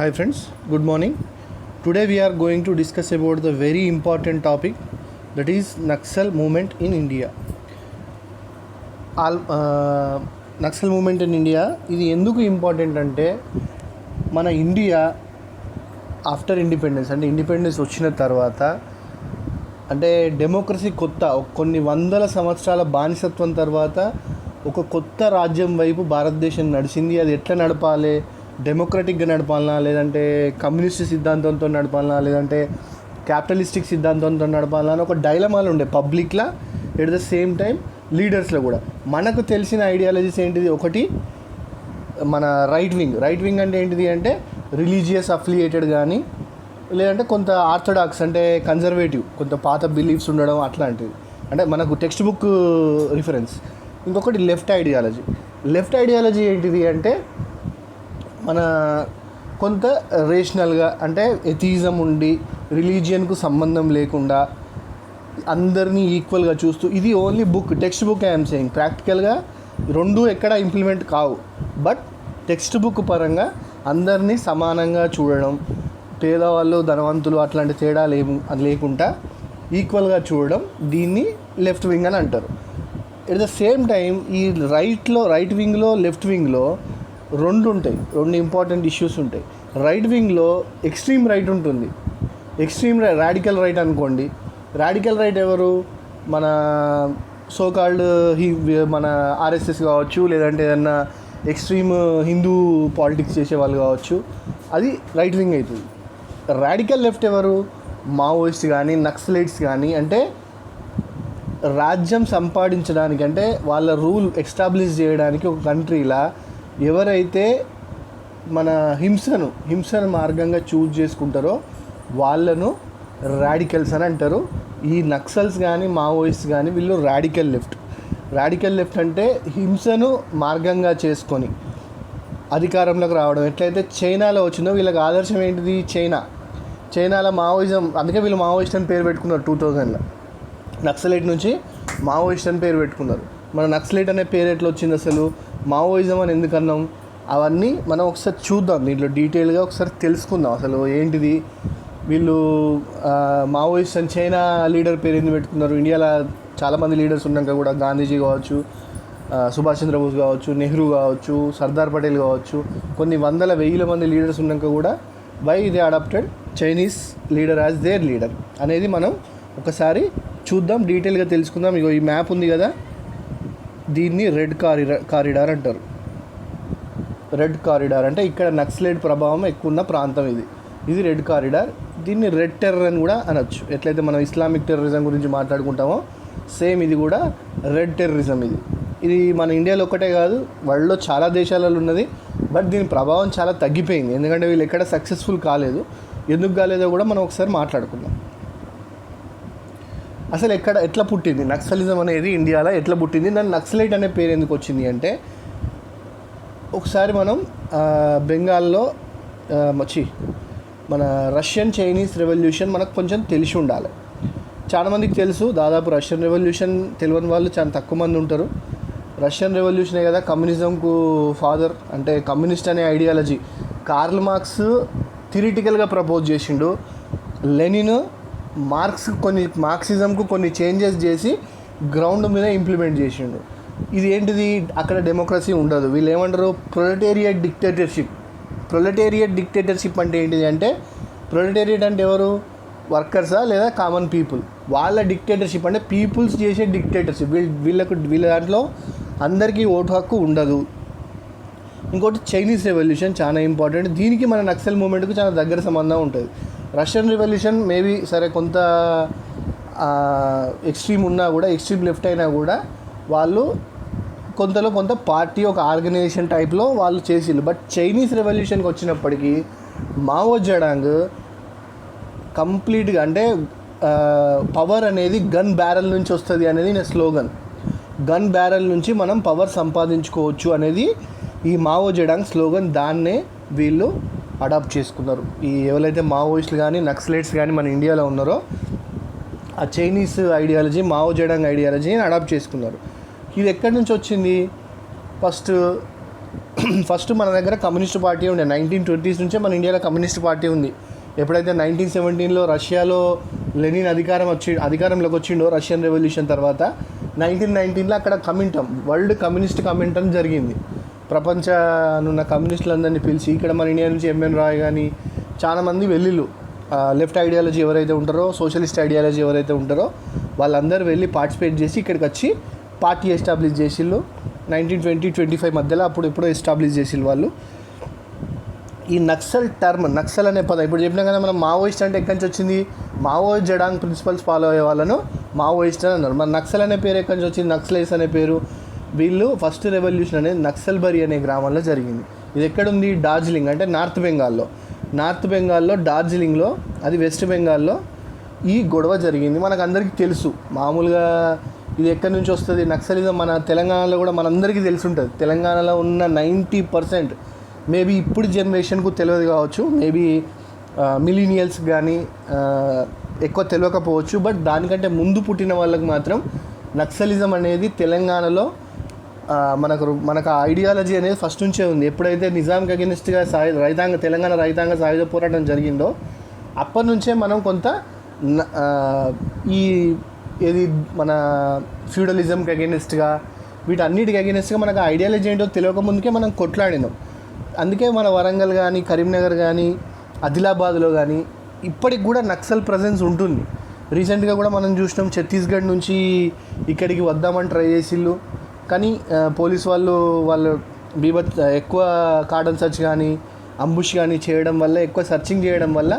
Hi friends, good morning. Today we are going to discuss about the very important topic, that is Naxal movement in India. Naxal movement in India ఇది ఎందుకు important అంటే మన India after independence అంటే independence వచ్చిన తర్వాత అంటే democracy కొత్త కొన్ని వందల సంవత్సరాల బానిసత్వం తర్వాత ఒక కొత్త రాజ్యం వైపు భారతదేశం నడిచింది. అది ఎట్లా నడపాలి, డెమోక్రటిక్గా నడపాలనా, లేదంటే కమ్యూనిస్ట్ సిద్ధాంతంతో నడపాలనా, లేదంటే క్యాపిటలిస్టిక్ సిద్ధాంతంతో నడపాలనా అని ఒక డైలమాలు ఉండే పబ్లిక్లా, ఎట్ ద సేమ్ టైం లీడర్స్లో కూడా. మనకు తెలిసిన ఐడియాలజీస్ ఏంటిది, ఒకటి మన రైట్ వింగ్ అంటే ఏంటిది అంటే రిలీజియస్ అఫిలియేటెడ్ కానీ, లేదంటే కొంత ఆర్థడాక్స్ అంటే కన్జర్వేటివ్, కొంత పాత బిలీఫ్స్ ఉండడం అట్లాంటివి, అంటే మనకు టెక్స్ట్ బుక్ రిఫరెన్స్. ఇంకొకటి లెఫ్ట్ ఐడియాలజీ ఏంటిది అంటే మన కొంత రేషనల్గా, అంటే ఎథిజం ఉండి రిలీజియన్కు సంబంధం లేకుండా అందరినీ ఈక్వల్గా చూస్తూ, ఇది only text book I'm saying. ప్రాక్టికల్గా రెండు ఎక్కడ ఇంప్లిమెంట్ కావు, బట్ టెక్స్ట్ బుక్ పరంగా అందరినీ సమానంగా చూడడం, పేదవాళ్ళు ధనవంతులు అట్లాంటి తేడాలు లేకుండా ఈక్వల్గా చూడడం, దీన్ని లెఫ్ట్ వింగ్ అని అంటారు. ఎట్ ద సేమ్ టైం ఈ రైట్ వింగ్లో లెఫ్ట్ వింగ్లో రెండు ఇంపార్టెంట్ ఇష్యూస్ ఉంటాయి. రైట్ వింగ్లో ఎక్స్ట్రీమ్ రైట్ ఉంటుంది, రాడికల్ రైట్ అనుకోండి. రాడికల్ రైట్ ఎవరు, మన సోకాల్డ్ మన ఆర్ఎస్ఎస్ కావచ్చు, లేదంటే ఏదన్నా ఎక్స్ట్రీమ్ హిందూ పాలిటిక్స్ చేసే వాళ్ళు కావచ్చు, అది రైట్ వింగ్ అవుతుంది. రాడికల్ లెఫ్ట్ ఎవరు, మావోయిస్ట్ కానీ నక్సలైట్స్ కానీ, అంటే రాజ్యం సంపాదించడానికి, అంటే వాళ్ళ రూల్ ఎస్టాబ్లిష్ చేయడానికి ఒక కంట్రీలా ఎవరైతే మన హింసను మార్గంగా చూజ్ చేసుకుంటారో వాళ్ళను రాడికల్స్ అని అంటారు. ఈ నక్సల్స్ కానీ మావోయిస్ట్ కానీ వీళ్ళు రాడికల్ లెఫ్ట్ అంటే హింసను మార్గంగా చేసుకొని అధికారంలోకి రావడం. ఎట్లయితే చైనాలో వచ్చిందో వీళ్ళకి ఆదర్శం ఏంటిది, చైనాలో మావోయిజం. అందుకే వీళ్ళు మావోయిస్ట్ అని పేరు పెట్టుకున్నారు 2000లో. నక్సలైట్ నుంచి మావోయిస్ట్ అని పేరు పెట్టుకున్నారు. మన నక్సలైట్ అనే పేరు ఎట్లా వచ్చింది, అసలు మావోయిజం అని ఎందుకన్నాం, అవన్నీ మనం ఒకసారి చూద్దాం, దీంట్లో డీటెయిల్గా ఒకసారి తెలుసుకుందాం. అసలు ఏంటిది, వీళ్ళు మావోయిస్ట్ అని చైనా లీడర్ పేరు ఎందుకు పెట్టుకున్నారు. ఇండియాలో చాలామంది లీడర్స్ ఉన్నాక కూడా, గాంధీజీ కావచ్చు, సుభాష్ చంద్రబోస్ కావచ్చు, నెహ్రూ కావచ్చు, సర్దార్ పటేల్ కావచ్చు, కొన్ని వేల మంది లీడర్స్ ఉన్నాక కూడా why they adapted Chinese leader as their leader అనేది మనం ఒకసారి చూద్దాం, డీటెయిల్గా తెలుసుకుందాం. ఇగో ఈ మ్యాప్ ఉంది కదా, దీన్ని రెడ్ కారిడార్ అంటారు. రెడ్ కారిడార్ అంటే ఇక్కడ నక్సలైట్ ప్రభావం ఎక్కువ ఉన్న ప్రాంతం ఇది రెడ్ కారిడార్. దీన్ని రెడ్ టెర్రర్ అని కూడా అనొచ్చు. ఎట్లయితే మనం ఇస్లామిక్ టెర్రరిజం గురించి మాట్లాడుకుంటామో సేమ్ ఇది కూడా రెడ్ టెర్రరిజం. ఇది మన ఇండియాలో ఒక్కటే కాదు, వరల్డ్లో చాలా దేశాలలో ఉన్నది. బట్ దీని ప్రభావం చాలా తగ్గిపోయింది, ఎందుకంటే వీళ్ళు ఎక్కడ సక్సెస్ఫుల్ కాలేదు. ఎందుకు కాలేదో కూడా మనం ఒకసారి మాట్లాడుకుందాం. అసలు ఎట్లా పుట్టింది నక్సలిజం అనేది, ఇండియాలో ఎట్లా పుట్టింది, దాన్ని నక్సలైట్ అనే పేరు ఎందుకు వచ్చింది అంటే, ఒకసారి మనం బెంగాల్లో మన రష్యన్ చైనీస్ రెవల్యూషన్ మనకు కొంచెం తెలిసి ఉండాలి. చాలామందికి తెలుసు, దాదాపు రష్యన్ రెవల్యూషన్ తెలియని వాళ్ళు చాలా తక్కువ మంది ఉంటారు. రష్యన్ రెవల్యూషనే కదా కమ్యూనిజంకు ఫాదర్, అంటే కమ్యూనిస్ట్ అనే ఐడియాలజీ కార్ల్ మార్క్స్ థియరిటికల్గా ప్రపోజ్ చేసిండు. లెనిన్ మార్క్సిజంకు కొన్ని చేంజెస్ చేసి గ్రౌండ్ మీద ఇంప్లిమెంట్ చేసిండు. ఇది ఏంటిది, అక్కడ డెమోక్రసీ ఉండదు. వీళ్ళు ఏమంటారు, ప్రొలెటేరియట్ డిక్టేటర్షిప్ అంటే ఏంటిది అంటే, ప్రొలెటేరియట్ అంటే ఎవరు, వర్కర్సా లేదా కామన్ పీపుల్, వాళ్ళ డిక్టేటర్షిప్ అంటే పీపుల్స్ చేసే డిక్టేటర్షిప్. వీళ్ళ దాంట్లో అందరికీ ఓటు హక్కు ఉండదు. ఇంకోటి చైనీస్ రెవల్యూషన్ చాలా ఇంపార్టెంట్. దీనికి మన నక్సల్ మూమెంట్కు చాలా దగ్గర సంబంధం ఉంటుంది. రష్యన్ రెవల్యూషన్ మేబీ సరే కొంత ఎక్స్ట్రీమ్ ఉన్నా కూడా, ఎక్స్ట్రీమ్ లెఫ్ట్ అయినా కూడా, వాళ్ళు కొంత పార్టీ, ఒక ఆర్గనైజేషన్ టైప్లో వాళ్ళు చేసిళ్ళు. బట్ చైనీస్ రెవల్యూషన్కి వచ్చినప్పటికీ మావో జెడాంగ్ కంప్లీట్గా, అంటే పవర్ అనేది గన్ బ్యారెల్ నుంచి వస్తుంది అనేది నా స్లోగన్. గన్ బ్యారెల్ నుంచి మనం పవర్ సంపాదించుకోవచ్చు అనేది ఈ మావో జెడాంగ్ స్లోగన్. దాన్నే వీళ్ళు అడాప్ట్ చేసుకున్నారు. ఈ ఎవరైతే మావోయిస్టులు కానీ నక్సలైట్స్ కానీ మన ఇండియాలో ఉన్నారో, ఆ చైనీస్ ఐడియాలజీ, మావో జెడాంగ్ ఐడియాలజీని అడాప్ట్ చేసుకున్నారు. ఇది ఎక్కడి నుంచి వచ్చింది, ఫస్ట్ ఫస్ట్ మన దగ్గర కమ్యూనిస్ట్ పార్టీ ఉండే 1920s నుంచే మన ఇండియాలో కమ్యూనిస్ట్ పార్టీ ఉంది. ఎప్పుడైతే 1917లో రష్యాలో లెనిన్ అధికారంలోకి వచ్చిండో రష్యన్ రెవల్యూషన్ తర్వాత 1919లో అక్కడ కమింటమ్ వరల్డ్ కమ్యూనిస్ట్ కమింటమ్ జరిగింది. ప్రపంచనున్న కమ్యూనిస్టులందరినీ పిలిచి ఇక్కడ మన ఇండియా నుంచి ఎంఎన్ రాయ్ కానీ చాలామంది వెళ్ళిళ్ళు. లెఫ్ట్ ఐడియాలజీ ఎవరైతే ఉంటారో, సోషలిస్ట్ ఐడియాలజీ ఎవరైతే ఉంటారో వాళ్ళందరూ వెళ్ళి పార్టిసిపేట్ చేసి ఇక్కడికి వచ్చి పార్టీ ఎస్టాబ్లిష్ చేసిళ్ళు 1920-25 మధ్యలో ఎప్పుడో ఎస్టాబ్లిష్ చేసిళ్ళు వాళ్ళు. ఈ నక్సల్ అనే పదం ఇప్పుడు చెప్పినా కదా మనం మావోయిస్ట్ అంటే ఎక్కడి నుంచి వచ్చింది, మావో జడాంగ్ ప్రిన్సిపల్స్ ఫాలో అయ్యే వాళ్ళను మావోయిస్ట్ అని అన్నారు. మన నక్సల్ అనే పేరు ఎక్కడి నుంచి వచ్చింది, నక్సలైట్స్ అనే పేరు. వీళ్ళు ఫస్ట్ రెవల్యూషన్ అనేది నక్సల్బరీ అనే గ్రామంలో జరిగింది. ఇది ఎక్కడుంది, డార్జిలింగ్ అంటే నార్త్ బెంగాల్లో డార్జిలింగ్లో, అది వెస్ట్ బెంగాల్లో ఈ గొడవ జరిగింది. మనకు అందరికీ తెలుసు. మామూలుగా ఇది ఎక్కడి నుంచి వస్తుంది నక్సలిజం, మన తెలంగాణలో కూడా మనందరికీ తెలిసి ఉంటుంది. తెలంగాణలో ఉన్న 90% మేబీ ఇప్పుడు జనరేషన్కు తెలియదు కావచ్చు, మేబీ మిలీనియల్స్ కానీ ఎక్కువ తెలియకపోవచ్చు. బట్ దానికంటే ముందు పుట్టిన వాళ్ళకి మాత్రం నక్సలిజం అనేది తెలంగాణలో మనకు ఐడియాలజీ అనేది ఫస్ట్ నుంచే ఉంది. ఎప్పుడైతే నిజాంకి అగెనిస్ట్గా తెలంగాణ రైతాంగ సాయుధ పోరాటం జరిగిందో అప్పటి నుంచే మనం కొంత ఏది మన ఫ్యూడలిజంకి అగెనిస్ట్గా వీటన్నిటికి అగెనిస్ట్గా మనకు ఐడియాలజీ ఏంటో తెలియక ముందుకే మనం కొట్లాడినాం. అందుకే మన వరంగల్ కానీ, కరీంనగర్ కానీ, ఆదిలాబాద్లో కానీ ఇప్పటికి కూడా నక్సల్ ప్రజెన్స్ ఉంటుంది. రీసెంట్గా కూడా మనం చూసినాం, ఛత్తీస్గఢ్ నుంచి ఇక్కడికి వద్దామని ట్రై చేసిళ్ళు. కానీ పోలీస్ వాళ్ళు ఎక్కువ కార్డన్ సర్చ్ కానీ, అంబుష్ కానీ చేయడం వల్ల, ఎక్కువ సర్చింగ్ చేయడం వల్ల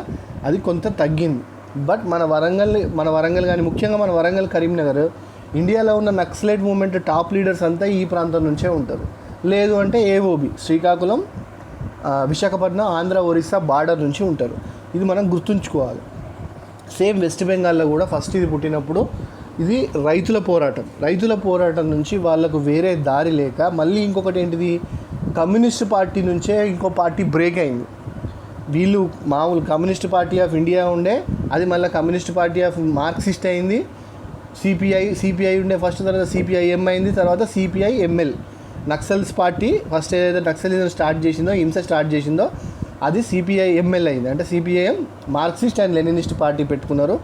అది కొంత తగ్గింది. బట్ మన వరంగల్ కానీ, ముఖ్యంగా మన వరంగల్, కరీంనగర్, ఇండియాలో ఉన్న నక్సలైట్ మూవ్మెంట్ టాప్ లీడర్స్ అంతా ఈ ప్రాంతం నుంచే ఉంటారు. లేదు అంటే ఏఓబి, శ్రీకాకుళం, విశాఖపట్నం, ఆంధ్ర, ఒరిస్సా బార్డర్ నుంచి ఉంటారు. ఇది మనం గుర్తుంచుకోవాలి. సేమ్ వెస్ట్ బెంగాల్లో కూడా ఫస్ట్ ఇది పుట్టినప్పుడు ఇది రైతుల పోరాటం నుంచి వాళ్ళకు వేరే దారి లేక మళ్ళీ ఇంకొకటి ఏంటిది, కమ్యూనిస్ట్ పార్టీ నుంచే ఇంకో పార్టీ బ్రేక్ అయింది. వీళ్ళు మామూలు కమ్యూనిస్ట్ పార్టీ ఆఫ్ ఇండియా ఉండే, అది మళ్ళీ కమ్యూనిస్ట్ పార్టీ ఆఫ్ మార్క్సిస్ట్ అయింది. సిపిఐ ఉండే ఫస్ట్, తర్వాత సిపిఐఎం అయింది, తర్వాత సిపిఐఎంఎల్. నక్సల్స్ పార్టీ ఫస్ట్ ఏదైతే నక్సలిజం హింస స్టార్ట్ చేసిందో అది సిపిఐఎంఎల్ అయింది. అంటే CPIM Marxist and Leninist party పెట్టుకున్నారు.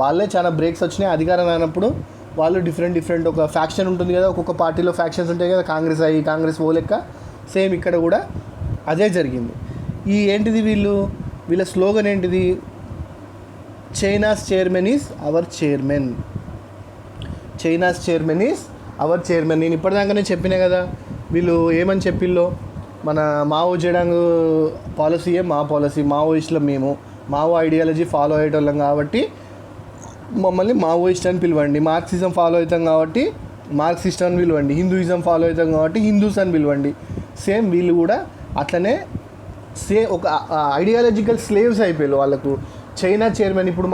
వాళ్ళే చాలా బ్రేక్స్ వచ్చినాయి. అధికారం అయినప్పుడు వాళ్ళు డిఫరెంట్ ఒక ఫ్యాక్షన్ ఉంటుంది కదా, ఒక్కొక్క పార్టీలో ఫ్యాక్షన్స్ ఉంటాయి కదా, కాంగ్రెస్ ఓ లెక్క. సేమ్ ఇక్కడ కూడా అదే జరిగింది. ఏంటిది వీళ్ళ స్లోగన్ ఏంటిది, China's chairman is our chairman. నేను ఇప్పటిదాకానే చెప్పినా కదా, వీళ్ళు ఏమని చెప్పిల్లో, మన మావో జడాంగ్ పాలసీయే మా పాలసీ, మావోయిస్టులం మేము, మావో ఐడియాలజీ ఫాలో అయ్యేటోళ్ళం కాబట్టి మమ్మల్ని మావోయిస్ట్ అని పిలవండి, మార్క్సిజం ఫాలో అవుతాం కాబట్టి మార్క్సిస్ట్ అని పిలవండి, హిందూయిజం ఫాలో అవుతాం కాబట్టి హిందూస్ అని పిలవండి. సేమ్ వీళ్ళు కూడా అట్లనే ఒక ఐడియాలజికల్ స్లేవ్స్ అయిపోయారు వాళ్ళకు. చైనా చైర్మన్, ఇప్పుడు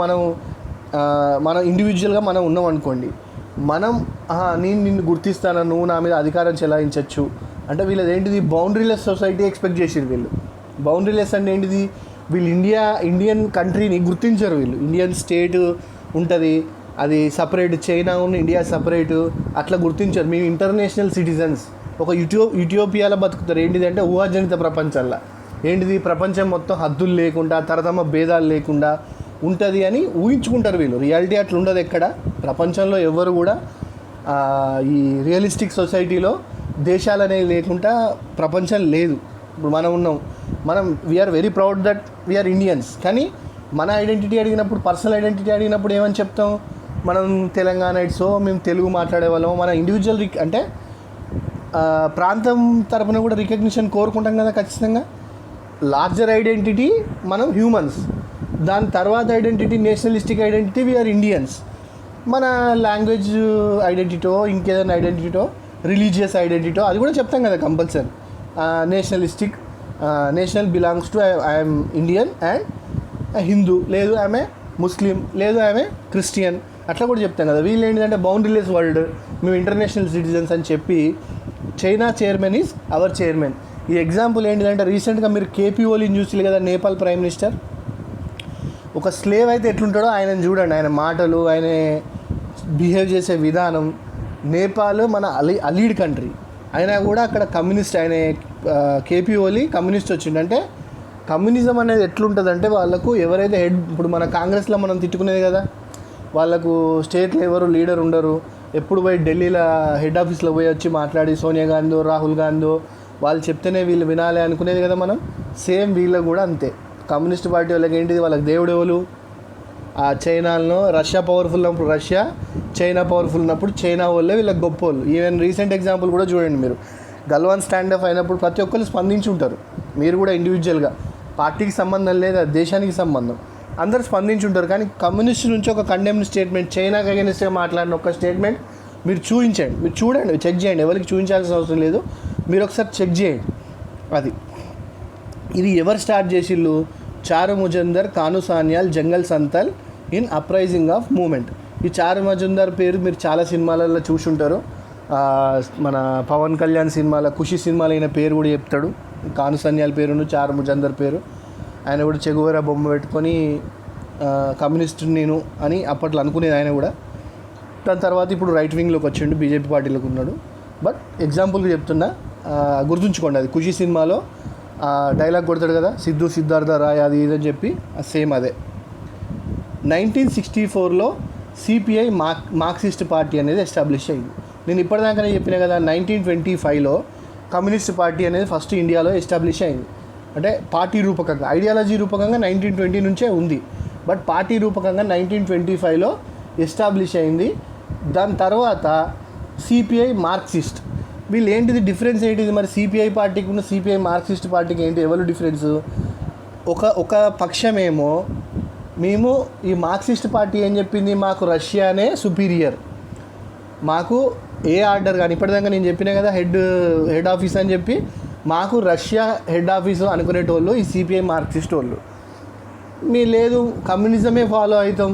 మనం ఇండివిజువల్గా మనం ఉన్నాం అనుకోండి, నేను నిన్ను గుర్తిస్తాను, నువ్వు నా మీద అధికారం చెలాయించవచ్చు అంటే వీళ్ళది ఏంటిది, బౌండరీలెస్ సొసైటీ ఎక్స్పెక్ట్ చేసారు వీళ్ళు. బౌండరీలెస్ అంటే ఏంటిది, వీళ్ళు ఇండియన్ కంట్రీని గుర్తించరు. వీళ్ళు ఇండియన్ స్టేట్ ఉంటుంది, అది సపరేట్, చైనా ఉన్న ఇండియా సపరేటు, అట్లా గుర్తించరు. మేము ఇంటర్నేషనల్ సిటిజన్స్, ఒక యూటోపియాలో బతుకుతారు. ఏంటిది అంటే ఊహాజనిత ప్రపంచంలో, ఏంటిది ప్రపంచం మొత్తం హద్దులు లేకుండా, తరతమ భేదాలు లేకుండా ఉంటుంది అని ఊహించుకుంటారు వీళ్ళు. రియాలిటీ అట్లా ఉండదు ఎక్కడ ప్రపంచంలో. ఎవరు కూడా ఈ రియలిస్టిక్ సొసైటీలో దేశాలు అనేవి లేకుండా ప్రపంచం లేదు. ఇప్పుడు మనం we are very proud that we are Indians. కానీ మన ఐడెంటిటీ అడిగినప్పుడు, పర్సనల్ ఐడెంటిటీ అడిగినప్పుడు ఏమని చెప్తాం, మనం తెలంగాణైట్సో, మేము తెలుగు మాట్లాడే వాళ్ళమో, మన ఇండివిజువల్ అంటే ప్రాంతం తరపున కూడా రికగ్నిషన్ కోరుకుంటాం కదా ఖచ్చితంగా. లార్జర్ ఐడెంటిటీ మనం హ్యూమన్స్, దాని తర్వాత identity nationalistic identity we are Indians. మన లాంగ్వేజ్ ఐడెంటిటీతో, ఇంకేదైనా ఐడెంటిటీతో, రిలీజియస్ ఐడెంటిటీతో అది కూడా చెప్తాం కదా compulsory. Nationalistic, national belongs to I'm Indian and Hindu, లేదు ఆమె ముస్లిం, లేదు ఆమె క్రిస్టియన్, అట్లా కూడా చెప్తాం కదా. వీళ్ళు ఏంటంటే బౌండరీలెస్ వరల్డ్, మేము ఇంటర్నేషనల్ సిటిజన్స్ అని చెప్పి China chairman is our chairman. ఈ ఎగ్జాంపుల్ ఏంటిదంటే, రీసెంట్గా మీరు కేపీ ఓలీని చూసి కదా, నేపాల్ ప్రైమ్ మినిస్టర్. ఒక స్లేవ్ అయితే ఎట్లుంటాడో ఆయనను చూడండి, ఆయన మాటలు, ఆయన బిహేవ్ చేసే విధానం. నేపాల్ మన అలీడ్ కంట్రీ, అయినా కూడా అక్కడ కమ్యూనిస్ట్ ఆయన కేపీ ఓలీ కమ్యూనిస్ట్ వచ్చిండు. అంటే కమ్యూనిజం అనేది ఎట్లుంటుందంటే వాళ్ళకు ఎవరైతే హెడ్, ఇప్పుడు మన కాంగ్రెస్లో మనం తిట్టుకునేది కదా, వాళ్ళకు స్టేట్లో ఎవరు లీడర్ ఉండరు, ఎప్పుడు పోయి ఢిల్లీలో హెడ్ ఆఫీస్లో పోయి వచ్చి మాట్లాడి సోనియా గాంధీ రాహుల్ గాంధీ వాళ్ళు చెప్తేనే వీళ్ళు వినాలి అనుకునేది కదా మనం. సేమ్ వీళ్ళకు కూడా అంతే. కమ్యూనిస్ట్ పార్టీ వాళ్ళకి ఏంటిది, వాళ్ళకి దేవుడు ఎవరు, ఆ చైనాలో రష్యా పవర్ఫుల్ ఉన్నప్పుడు రష్యా, చైనా పవర్ఫుల్ ఉన్నప్పుడు చైనా వాళ్ళే వీళ్ళకి గొప్ప వాళ్ళు. ఈవెన్ రీసెంట్ ఎగ్జాంపుల్ కూడా చూడండి మీరు, గల్వాన్ స్టాండ్ అప్ అయినప్పుడు ప్రతి ఒక్కరు స్పందించి ఉంటారు. మీరు కూడా ఇండివిజువల్గా, పార్టీకి సంబంధం లేదా దేశానికి సంబంధం, అందరు స్పందించి ఉంటారు. కానీ కమ్యూనిస్ట్ నుంచి ఒక కండెమ్డ్ స్టేట్మెంట్, చైనాకి అగెన్స్ట్గా మాట్లాడిన ఒక స్టేట్మెంట్ మీరు చూపించండి, మీరు చూడండి, చెక్ చేయండి. ఎవరికి చూపించాల్సిన అవసరం లేదు, మీరు ఒకసారి చెక్ చేయండి. అది ఇది ఎవరు స్టార్ట్ చేసిళ్ళు, చారు ముజందర్, కాను సాన్యాల్, జంగల్ Santhal in uprising of moment. ఈ చారు ముజందర్ పేరు మీరు చాలా సినిమాలలో చూసి ఉంటారు. మన పవన్ కళ్యాణ్ సినిమాల, ఖుషి సినిమాలో అయిన పేరు కూడా చెప్తాడు. కాను సాన్యాల్ పేరును, చారు ముజందర్ పేరు. ఆయన కూడా చెగువెరా బొమ్మ పెట్టుకొని కమ్యూనిస్ట్ నేను అని అప్పట్లో అనుకునేది ఆయన కూడా. దాని తర్వాత ఇప్పుడు రైట్ వింగ్లోకి వచ్చిండు, బీజేపీ పార్టీలోకి ఉన్నాడు. బట్ ఎగ్జాంపుల్గా చెప్తున్నా, గుర్తుంచుకోండి, అది ఖుషి సినిమాలో డైలాగ్ కొడతాడు కదా, సిద్ధు సిద్ధార్థ రాయ్ అది ఇదని చెప్పి, సేమ్ అదే. 1964లో సిపిఐ మార్క్సిస్ట్ పార్టీ అనేది ఎస్టాబ్లిష్ అయింది. నేను ఇప్పటిదాకానే చెప్పిన కదా, 1925లో కమ్యూనిస్ట్ పార్టీ అనేది ఫస్ట్ ఇండియాలో ఎస్టాబ్లిష్ అయింది. అంటే పార్టీ రూపకంగా, ఐడియాలజీ రూపకంగా 1920 నుంచే ఉంది. బట్ పార్టీ రూపకంగా 1925లో ఎస్టాబ్లిష్ అయింది. దాని తర్వాత సిపిఐ మార్క్సిస్ట్. వీళ్ళు ఏంటిది డిఫరెన్స్ ఏంటిది మరి, సిపిఐ పార్టీకి ఉన్న సిపిఐ మార్క్సిస్ట్ పార్టీకి ఏంటి, ఎవరు డిఫరెన్స్? ఒక పక్షమేమో మేము ఈ మార్క్సిస్ట్ పార్టీ ఏం చెప్పింది, మాకు రష్యానే సుపీరియర్, మాకు ఏ ఆర్డర్ కానీ, ఇప్పటిదాకా నేను చెప్పినా కదా హెడ్ ఆఫీస్ అని చెప్పి, మాకు రష్యా హెడ్ ఆఫీసు అనుకునేటోళ్ళు ఈ సిపిఐ మార్క్సిస్ట్ వాళ్ళు. మీ లేదు కమ్యూనిజమే ఫాలో అవుతాం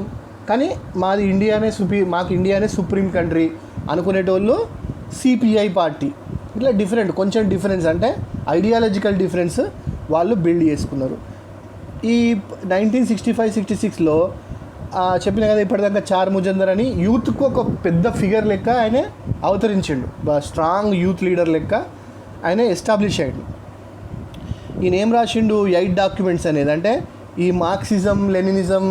కానీ మాది ఇండియానే మాకు ఇండియానే సుప్రీం కంట్రీ అనుకునేటోళ్ళు సిపిఐ పార్టీ. ఇట్లా డిఫరెంట్, కొంచెం డిఫరెన్స్, అంటే ఐడియాలజికల్ డిఫరెన్స్ వాళ్ళు బిల్డ్ చేసుకున్నారు. ఈ 1965-66లో చెప్పిన కదా ఇప్పటిదాకా, చార్ ముజందర్ అని యూత్కు ఒక పెద్ద ఫిగర్ లెక్క ఆయన అవతరించిండు, స్ట్రాంగ్ యూత్ లీడర్ లెక్క ఆయన ఎస్టాబ్లిష్ అయ్యిండు. ఈయన ఏం రాసిండు, 8 డాక్యుమెంట్స్ అనేది. అంటే ఈ మార్క్సిజం, లెనినిజం,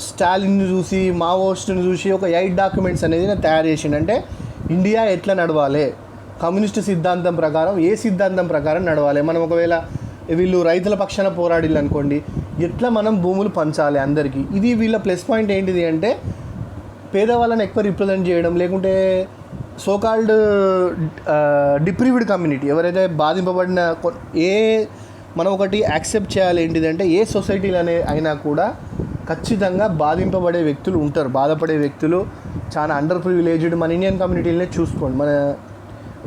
స్టాలిన్ని చూసి, మావోయిస్ట్ని చూసి ఒక 8 డాక్యుమెంట్స్ అనేది నేను తయారు చేసిండు. అంటే ఇండియా ఎట్లా నడవాలి, కమ్యూనిస్ట్ సిద్ధాంతం ప్రకారం, ఏ సిద్ధాంతం ప్రకారం నడవాలి, మనం ఒకవేళ వీళ్ళు రైతుల పక్షాన పోరాడిల్లు అనుకోండి, ఎట్లా మనం భూములు పంచాలి అందరికీ. ఇది వీళ్ళ ప్లస్ పాయింట్ ఏంటిది అంటే, పేదవాళ్ళని ఎక్కువ రిప్రజెంట్ చేయడం, లేకుంటే సోకాల్డ్ డిప్రీవ్డ్ కమ్యూనిటీ, ఎవరైతే బాధింపబడిన, మనం ఒకటి యాక్సెప్ట్ చేయాలి ఏంటిదంటే, ఏ సొసైటీలు అయినా కూడా ఖచ్చితంగా బాధింపబడే వ్యక్తులు ఉంటారు, బాధపడే వ్యక్తులు చాలా అండర్ ప్రివిలేజ్డ్. మన ఇండియన్ కమ్యూనిటీలనే చూసుకోండి, మన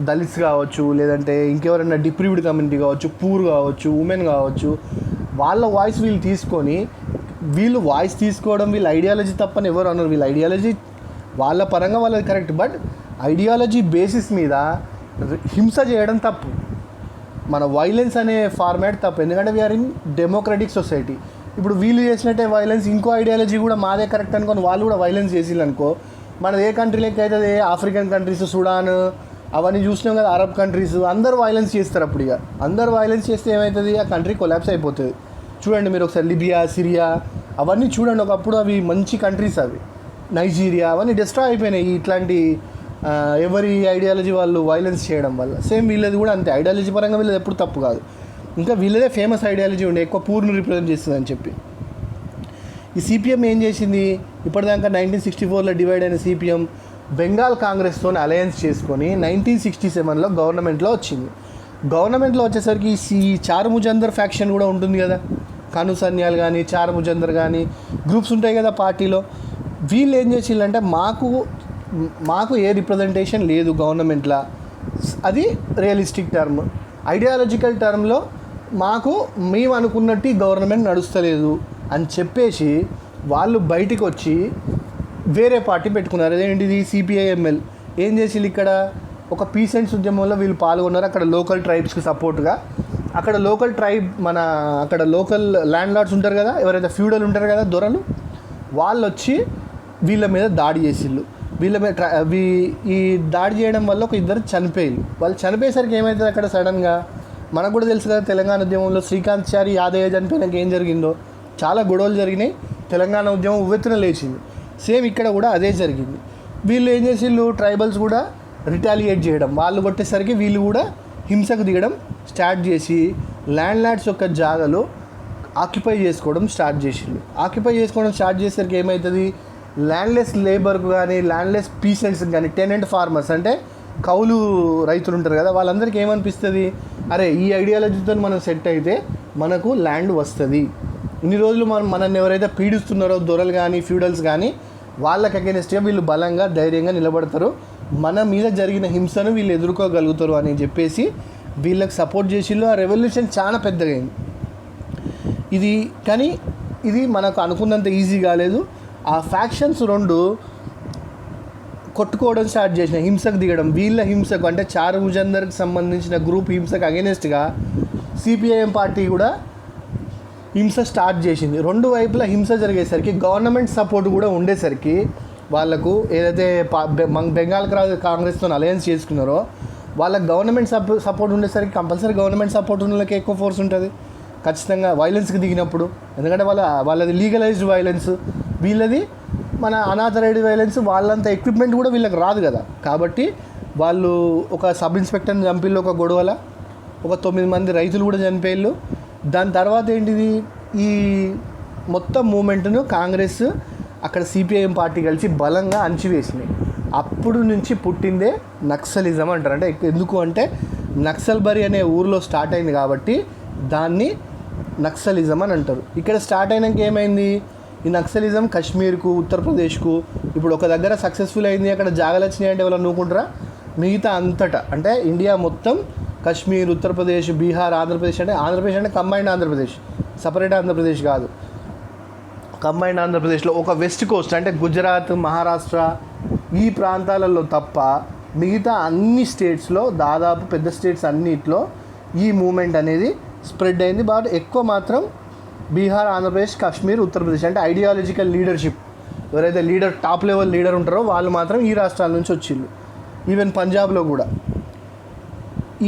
దళిత్స్ కావచ్చు, లేదంటే ఇంకెవరైనా డిప్రీవ్డ్ కమ్యూనిటీ కావచ్చు, పూర్ కావచ్చు, ఉమెన్ కావచ్చు, వాళ్ళ వాయిస్ వీళ్ళు తీసుకొని, వీళ్ళు వాయిస్ తీసుకోవడం వీళ్ళ ఐడియాలజీ తప్పని ఎవరు అన్నారు. వీళ్ళ ఐడియాలజీ వాళ్ళ పరంగా వాళ్ళది కరెక్ట్, బట్ ఐడియాలజీ బేసిస్ మీద హింస చేయడం తప్పు. మన వైలెన్స్ అనే ఫార్మాట్ తప్పు, ఎందుకంటే వీఆర్ ఇన్ డెమోక్రటిక్ సొసైటీ. ఇప్పుడు వీళ్ళు చేసినట్టే వైలెన్స్, ఇంకో ఐడియాలజీ కూడా మాదే కరెక్ట్ అనుకోని వాళ్ళు కూడా వైలెన్స్ చేసిల్లనుకో, మనది ఏ కంట్రీలోకి అవుతుంది, ఆఫ్రికన్ కంట్రీస్, సుడాన్ అవన్నీ చూసినాం కదా, అరబ్ కంట్రీస్, అందరూ వైలెన్స్ చేస్తారు. అప్పుడు ఇక అందరూ వైలెన్స్ చేస్తే ఏమవుతుంది, ఆ కంట్రీ కొలాప్స్ అయిపోతుంది. చూడండి మీరు ఒకసారి లిబియా, సిరియా అవన్నీ చూడండి, ఒకప్పుడు అవి మంచి కంట్రీస్, అవి నైజీరియా అవన్నీ డిస్ట్రాయ్ అయిపోయినాయి ఇట్లాంటి ఎవరి ఐడియాలజీ వాళ్ళు వైలెన్స్ చేయడం వల్ల. సేమ్ వీళ్ళది కూడా అంతే, ఐడియాలజీ పరంగా వీళ్ళది ఎప్పుడు తప్పు కాదు. ఇంకా వీళ్ళదే ఫేమస్ ఐడియాలజీ ఉండే, ఎక్కువ పూర్ను రిప్రజెంట్ చేస్తుందని చెప్పి. ఈ సిపిఎం ఏం చేసింది, ఇప్పటిదాకా 1964లో డివైడ్ అయిన సిపిఎం బెంగాల్ కాంగ్రెస్తో అలయన్స్ చేసుకొని 1967లో గవర్నమెంట్లో వచ్చింది. గవర్నమెంట్లో వచ్చేసరికి ఈ చారు ముజందర్ ఫ్యాక్షన్ కూడా ఉంటుంది కదా, కాను సన్యాల్ కానీ, చారు ముజందర్ కానీ గ్రూప్స్ ఉంటాయి కదా పార్టీలో. వీళ్ళు ఏం చేసిందంటే, మాకు ఏ రిప్రజెంటేషన్ లేదు గవర్నమెంట్లో, అది రియలిస్టిక్ టర్మ్. ఐడియాలజికల్ టర్మ్లో మేము అనుకున్నట్టు గవర్నమెంట్ నడుస్తలేదు అని చెప్పేసి వాళ్ళు బయటికి వచ్చి వేరే పార్టీ పెట్టుకున్నారు. అదేంటిది, సిపిఐఎంఎల్. ఏం చేసి ఇక్కడ ఒక పీసెంట్స్ ఉద్యమంలో వీళ్ళు పాల్గొన్నారు. అక్కడ లోకల్ ట్రైబ్స్కి సపోర్ట్గా, అక్కడ లోకల్ ట్రైబ్ అక్కడ లోకల్ ల్యాండ్ లార్డ్స్ ఉంటారు కదా, ఎవరైతే ఫ్యూడల్ ఉంటారు కదా, దొరలు, వాళ్ళు వచ్చి వీళ్ళ మీద దాడి చేసిళ్ళు. ఈ దాడి చేయడం వల్ల ఒక ఇద్దరు చనిపోయారు. వాళ్ళు చనిపోయేసరికి ఏమవుతుంది అక్కడ సడన్గా మనకు కూడా తెలుసు కదా, తెలంగాణ ఉద్యమంలో శ్రీకాంత్ చారి యాదయ్య చనిపోయినాక ఏం జరిగిందో, చాలా గొడవలు జరిగినాయి, తెలంగాణ ఉద్యమం ఉవ్వెత్తున లేచింది. సేమ్ ఇక్కడ కూడా అదే జరిగింది. వీళ్ళు ఏం చేసిళ్ళు, ట్రైబల్స్ కూడా రిటాలియేట్ చేయడం, వాళ్ళు కొట్టేసరికి వీళ్ళు కూడా హింసకు దిగడం స్టార్ట్ చేసి ల్యాండ్ లార్డ్స్ యొక్క జాగాలు ఆక్యుపై చేసుకోవడం స్టార్ట్ చేసేసరికి ఏమవుతుంది, ల్యాండ్లెస్ లేబర్కు కానీ ల్యాండ్లెస్ పీసెంట్స్కి కానీ, టెనెంట్ ఫార్మర్స్ అంటే కౌలు రైతులు ఉంటారు కదా, వాళ్ళందరికీ ఏమనిపిస్తుంది, అరే ఈ ఐడియాలజీతో మనం సెట్ అయితే మనకు ల్యాండ్ వస్తుంది. ఇన్ని రోజులు మనల్ని ఎవరైతే పీడిస్తున్నారో దొరలు కానీ ఫ్యూడల్స్ కానీ, వాళ్ళకి అగెనిస్ట్గా వీళ్ళు బలంగా ధైర్యంగా నిలబడతారు, మన మీద జరిగిన హింసను వీళ్ళు ఎదుర్కోగలుగుతారు అని చెప్పేసి వీళ్ళకి సపోర్ట్ చేసిళ్ళు. ఆ రెవల్యూషన్ చాలా పెద్దగా అయింది. కానీ ఇది మనకు అనుకున్నంత ఈజీ కాలేదు. ఆ ఫ్యాక్షన్స్ రెండు కొట్టుకోవడం స్టార్ట్ చేసిన, హింసకు దిగడం. వీళ్ళ హింసకు అంటే చారు ముజందర్కి సంబంధించిన గ్రూప్ హింసకు అగెనిస్ట్గా సిపిఐఎం పార్టీ కూడా హింస స్టార్ట్ చేసింది. రెండు వైపులా హింస జరిగేసరికి గవర్నమెంట్ సపోర్ట్ కూడా ఉండేసరికి వాళ్ళకు ఏదైతే బెంగాల్ కాంగ్రెస్తో అలయన్స్ చేసుకున్నారో వాళ్ళకి గవర్నమెంట్ సపోర్ట్ ఉండేసరికి కంపల్సరీ గవర్నమెంట్ సపోర్ట్ ఉన్న వాళ్ళకి ఎక్కువ ఫోర్స్ ఉంటుంది ఖచ్చితంగా వైలెన్స్కి దిగినప్పుడు. ఎందుకంటే వాళ్ళది లీగలైజ్డ్ వైలెన్స్, వీళ్ళది మన అనాథరైజ్డ్ వైలెన్స్. వాళ్ళంత ఎక్విప్మెంట్ కూడా వీళ్ళకి రాదు కదా. కాబట్టి వాళ్ళు ఒక సబ్ ఇన్స్పెక్టర్ని చంపిళ్ళు ఒక గొడవల, ఒక 9 మంది రైతులు కూడా చనిపోయిళ్ళు. దాని తర్వాత ఏంటిది, ఈ మొత్తం మూమెంట్ను కాంగ్రెస్ అక్కడ సిపిఐఎం పార్టీ కలిసి బలంగా అణచివేసినాయి. అప్పుడు నుంచి పుట్టిందే నక్సలిజం అంటారు. అంటే ఎందుకు అంటే నక్సల్బరీ అనే ఊరిలో స్టార్ట్ అయింది కాబట్టి దాన్ని నక్సలిజం అని అంటారు. ఇక్కడ స్టార్ట్ అయినాక ఏమైంది, ఈ నక్సలిజం కాశ్మీర్కు ఉత్తరప్రదేశ్కు ఇప్పుడు ఒక దగ్గర సక్సెస్ఫుల్ అయింది, అక్కడ జాగాలు వచ్చినాయి అంటే వాళ్ళు అనుకుంటారా, మిగతా అంతటా అంటే ఇండియా మొత్తం కాశ్మీర్, ఉత్తరప్రదేశ్, బీహార్, ఆంధ్రప్రదేశ్ అంటే కంబైన్డ్ ఆంధ్రప్రదేశ్, సపరేట్ ఆంధ్రప్రదేశ్ కాదు, కంబైన్డ్ ఆంధ్రప్రదేశ్లో ఒక వెస్ట్ కోస్ట్ అంటే గుజరాత్, మహారాష్ట్ర ఈ ప్రాంతాలలో తప్ప మిగతా అన్ని స్టేట్స్లో, దాదాపు పెద్ద స్టేట్స్ అన్నిట్లో ఈ మూమెంట్ అనేది స్ప్రెడ్ అయింది. బట్ ఎక్కువ మాత్రం బీహార్, ఆంధ్రప్రదేశ్, కాశ్మీర్, ఉత్తరప్రదేశ్ అంటే ఐడియాలజికల్ లీడర్షిప్ ఎవరైతే టాప్ లెవెల్ లీడర్ ఉంటారో వాళ్ళు మాత్రం ఈ రాష్ట్రాల నుంచి వచ్చిళ్ళు. ఈవెన్ పంజాబ్లో కూడా.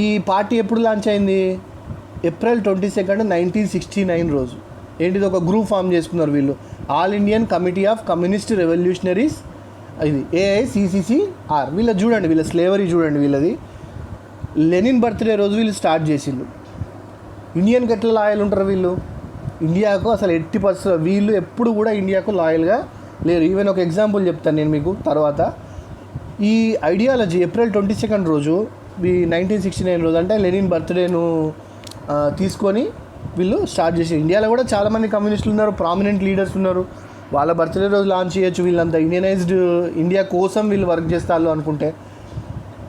ఈ పార్టీ ఎప్పుడు లాంచ్ అయింది, ఏప్రిల్ 22, 1969 రోజు. ఏంటిది, ఒక గ్రూప్ ఫామ్ చేసుకున్నారు వీళ్ళు, all Indian committee of communist revolutionaries, ఇది AICCCR. వీళ్ళ స్లేవరీ చూడండి, వీళ్ళది లెనిన్ బర్త్డే రోజు వీళ్ళు స్టార్ట్ చేసిండు. ఇండియన్కి ఎట్లా లాయల్ ఉంటారు వీళ్ళు, ఇండియాకు అసలు ఎట్టి పరిస్థితుల్లో వీళ్ళు ఎప్పుడు కూడా ఇండియాకు లాయల్గా లేరు. ఈవెన్ ఒక ఎగ్జాంపుల్ చెప్తాను నేను మీకు తర్వాత. ఈ ఐడియాలజీ ఏప్రిల్ 22 రోజు 1969 రోజు అంటే లెనిన్ బర్త్డేను తీసుకొని వీళ్ళు స్టార్ట్ చేసి, ఇండియాలో కూడా చాలామంది కమ్యూనిస్టులు ఉన్నారు, ప్రామినెంట్ లీడర్స్ ఉన్నారు, వాళ్ళ బర్త్డే రోజు లాంచ్ చేయొచ్చు. వీళ్ళంతా ఇండియనైజ్డ్ ఇండియా కోసం వీళ్ళు వర్క్ చేస్తారు అనుకుంటే.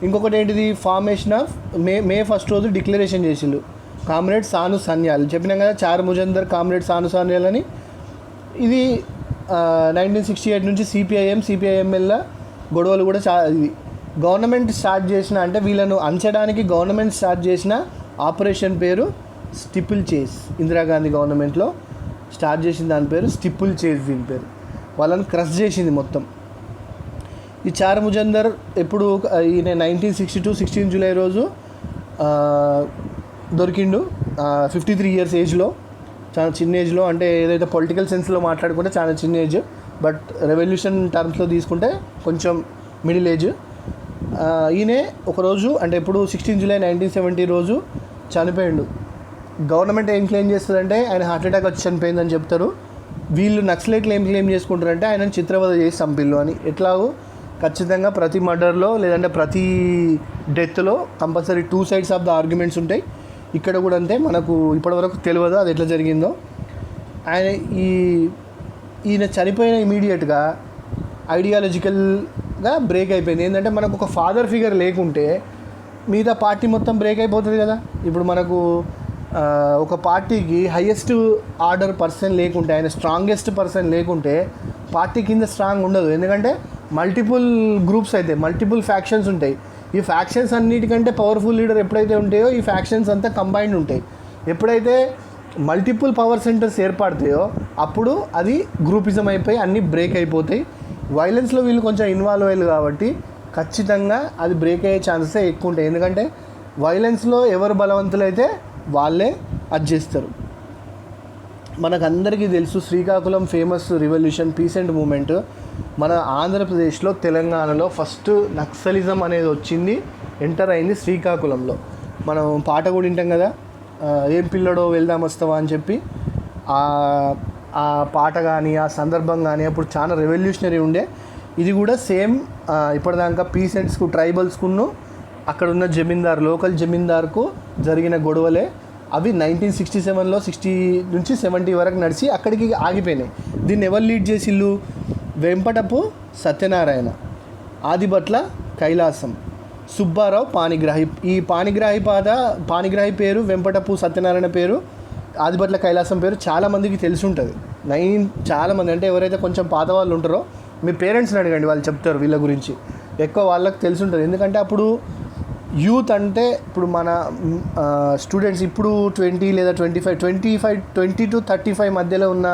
ఇంకొకటి ఏంటిది, ఫార్మేషన్ ఆఫ్ మే 1 రోజు డిక్లరేషన్ చేసిళ్ళు, కామ్రేడ్ సాను సన్యాల్. చెప్పినాం కదా చారు ముజందర్, కామ్రేడ్ సాను సన్యాల్ అని. ఇది 1968 నుంచి సిపిఐఎంఎల్ గొడవలు కూడా ఇది గవర్నమెంట్ స్టార్ట్ చేసిన, అంటే వీళ్ళను అంచడానికి గవర్నమెంట్ స్టార్ట్ చేసిన ఆపరేషన్ పేరు స్టిపుల్ చేజ్. ఇందిరాగాంధీ గవర్నమెంట్లో స్టార్ట్ చేసిన దాని పేరు స్టిపుల్ చేజ్. దీని పేరు వాళ్ళని క్రష్ చేసింది మొత్తం. ఈ చారు ముజందర్ ఎప్పుడు, ఈయన 1962 16 జూలై రోజు దొరికిండు, 53 ఇయర్స్ ఏజ్లో, చాలా చిన్న ఏజ్లో. అంటే ఏదైతే పొలిటికల్ సెన్స్లో మాట్లాడుకుంటే చాలా చిన్న ఏజ్, బట్ రెవల్యూషన్ టర్మ్స్లో తీసుకుంటే కొంచెం మిడిల్ ఏజ్. ఈయనే ఒకరోజు అంటే ఇప్పుడు 16 జూలై 1970 రోజు చనిపోయిండు. గవర్నమెంట్ ఏం క్లెయిమ్ చేస్తుందంటే ఆయన హార్ట్ అటాక్ వచ్చి చనిపోయిందని చెప్తారు. వీళ్ళు నక్సలైట్లు ఏం క్లెయిమ్ చేసుకుంటారంటే ఆయన చిత్రవద చేసి చంపిల్లు అని. ఎట్లాగో ఖచ్చితంగా ప్రతి మర్డర్లో లేదంటే ప్రతి డెత్లో compulsory 2 sides of the arguments ఉంటాయి. ఇక్కడ కూడా అంతే, మనకు ఇప్పటివరకు తెలియదు అది ఎట్లా జరిగిందో. ఈయన చనిపోయిన ఇమీడియట్గా ఐడియాలజికల్గా బ్రేక్ అయిపోయింది. ఏంటంటే మనకు ఒక ఫాదర్ ఫిగర్ లేకుంటే మిగతా పార్టీ మొత్తం బ్రేక్ అయిపోతుంది కదా. ఇప్పుడు మనకు ఒక పార్టీకి హైయెస్ట్ ఆర్డర్ పర్సన్ లేకుంటే, ఆయన స్ట్రాంగెస్ట్ పర్సన్ లేకుంటే పార్టీ కింద స్ట్రాంగ్ ఉండదు. ఎందుకంటే మల్టిపుల్ గ్రూప్స్ అయితే మల్టిపుల్ ఫ్యాక్షన్స్ ఉంటాయి. ఈ ఫ్యాక్షన్స్ అన్నిటికంటే పవర్ఫుల్ లీడర్ ఎప్పుడైతే ఉంటాయో ఈ ఫ్యాక్షన్స్ అంతా కంబైన్డ్ ఉంటాయి. ఎప్పుడైతే మల్టిపుల్ పవర్ సెంటర్స్ ఏర్పడతాయో అప్పుడు అది గ్రూపిజం అయిపోయి అన్నీ బ్రేక్ అయిపోతాయి. వైలెన్స్లో వీళ్ళు కొంచెం ఇన్వాల్వ్ అయ్యారు కాబట్టి ఖచ్చితంగా అది బ్రేక్ అయ్యే ఛాన్సెస్ ఎక్కువ ఉంటాయి. ఎందుకంటే వైలెన్స్లో ఎవరు బలవంతులైతే వాళ్ళే అది చేస్తారు. మనకందరికీ తెలుసు Srikakulam famous revolution peasant movement. మన ఆంధ్రప్రదేశ్లో తెలంగాణలో ఫస్ట్ నక్సలిజం అనేది వచ్చింది, ఎంటర్ అయింది శ్రీకాకుళంలో. మనం పాట కూడా వింటాం కదా, ఏం పిల్లడో వెళ్దాం వస్తావా అని చెప్పి. ఆ పాట కానీ ఆ సందర్భం కానీ అప్పుడు చాలా రెవల్యూషనరీ ఉండే. ఇది కూడా సేమ్ ఇప్పటిదాకా పీసెంట్స్కు ట్రైబల్స్కును అక్కడ ఉన్న జమీందార్ లోకల్ జమీందార్కు జరిగిన గొడవలే. అవి 1967లో 60 నుంచి 70 వరకు నడిచి అక్కడికి ఆగిపోయినాయి. దీన్ని ఎవరు లీడ్ చేసిళ్ళు? వెంపటపు సత్యనారాయణ, ఆదిభట్ల కైలాసం, సుబ్బారావు పాణిగ్రాహి. ఈ పాణిగ్రాహి పేరు, వెంపటపు సత్యనారాయణ పేరు, ఆదిభట్ల కైలాసం పేరు చాలామందికి తెలిసి ఉంటుంది. చాలామంది అంటే ఎవరైతే కొంచెం పాత వాళ్ళు ఉంటారో మీ పేరెంట్స్ని అడగండి, వాళ్ళు చెప్తారు వీళ్ళ గురించి. ఎక్కువ వాళ్ళకి తెలిసి ఉంటుంది. ఎందుకంటే అప్పుడు యూత్ అంటే ఇప్పుడు మన స్టూడెంట్స్ ఇప్పుడు 20 లేదా 20 to 35 మధ్యలో ఉన్న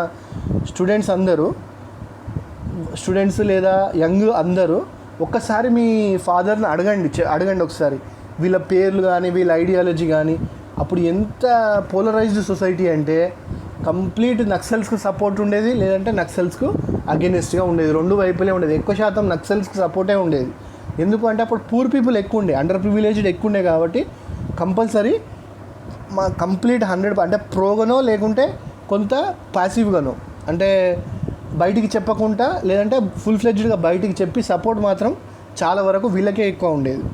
స్టూడెంట్స్ లేదా యంగ్ అందరూ ఒక్కసారి మీ ఫాదర్ని అడగండి ఒకసారి. వీళ్ళ పేర్లు కానీ వీళ్ళ ఐడియాలజీ కానీ అప్పుడు ఎంత పోలరైజ్డ్ సొసైటీ అంటే కంప్లీట్ నక్సల్స్కి సపోర్ట్ ఉండేది, లేదంటే నక్సల్స్కు అగెనిస్ట్గా ఉండేది. రెండు వైపులే ఉండేది. ఎక్కువ శాతం నక్సల్స్కి సపోర్టే ఉండేది. ఎందుకు అంటే అప్పుడు పూర్ పీపుల్ ఎక్కువ ఉండే, అండర్ ప్రివిలేజ్డ్ ఎక్కువ ఉండే కాబట్టి కంపల్సరీ కంప్లీట్ 100 అంటే ప్రోగానో లేకుంటే కొంత ప్యాసివ్గానో, అంటే బయటికి చెప్పకుండా లేదంటే ఫుల్ ఫ్లెడ్జ్డ్గా బయటికి చెప్పి సపోర్ట్ మాత్రం చాలా వరకు వీళ్ళకే ఎక్కువ ఉండేది.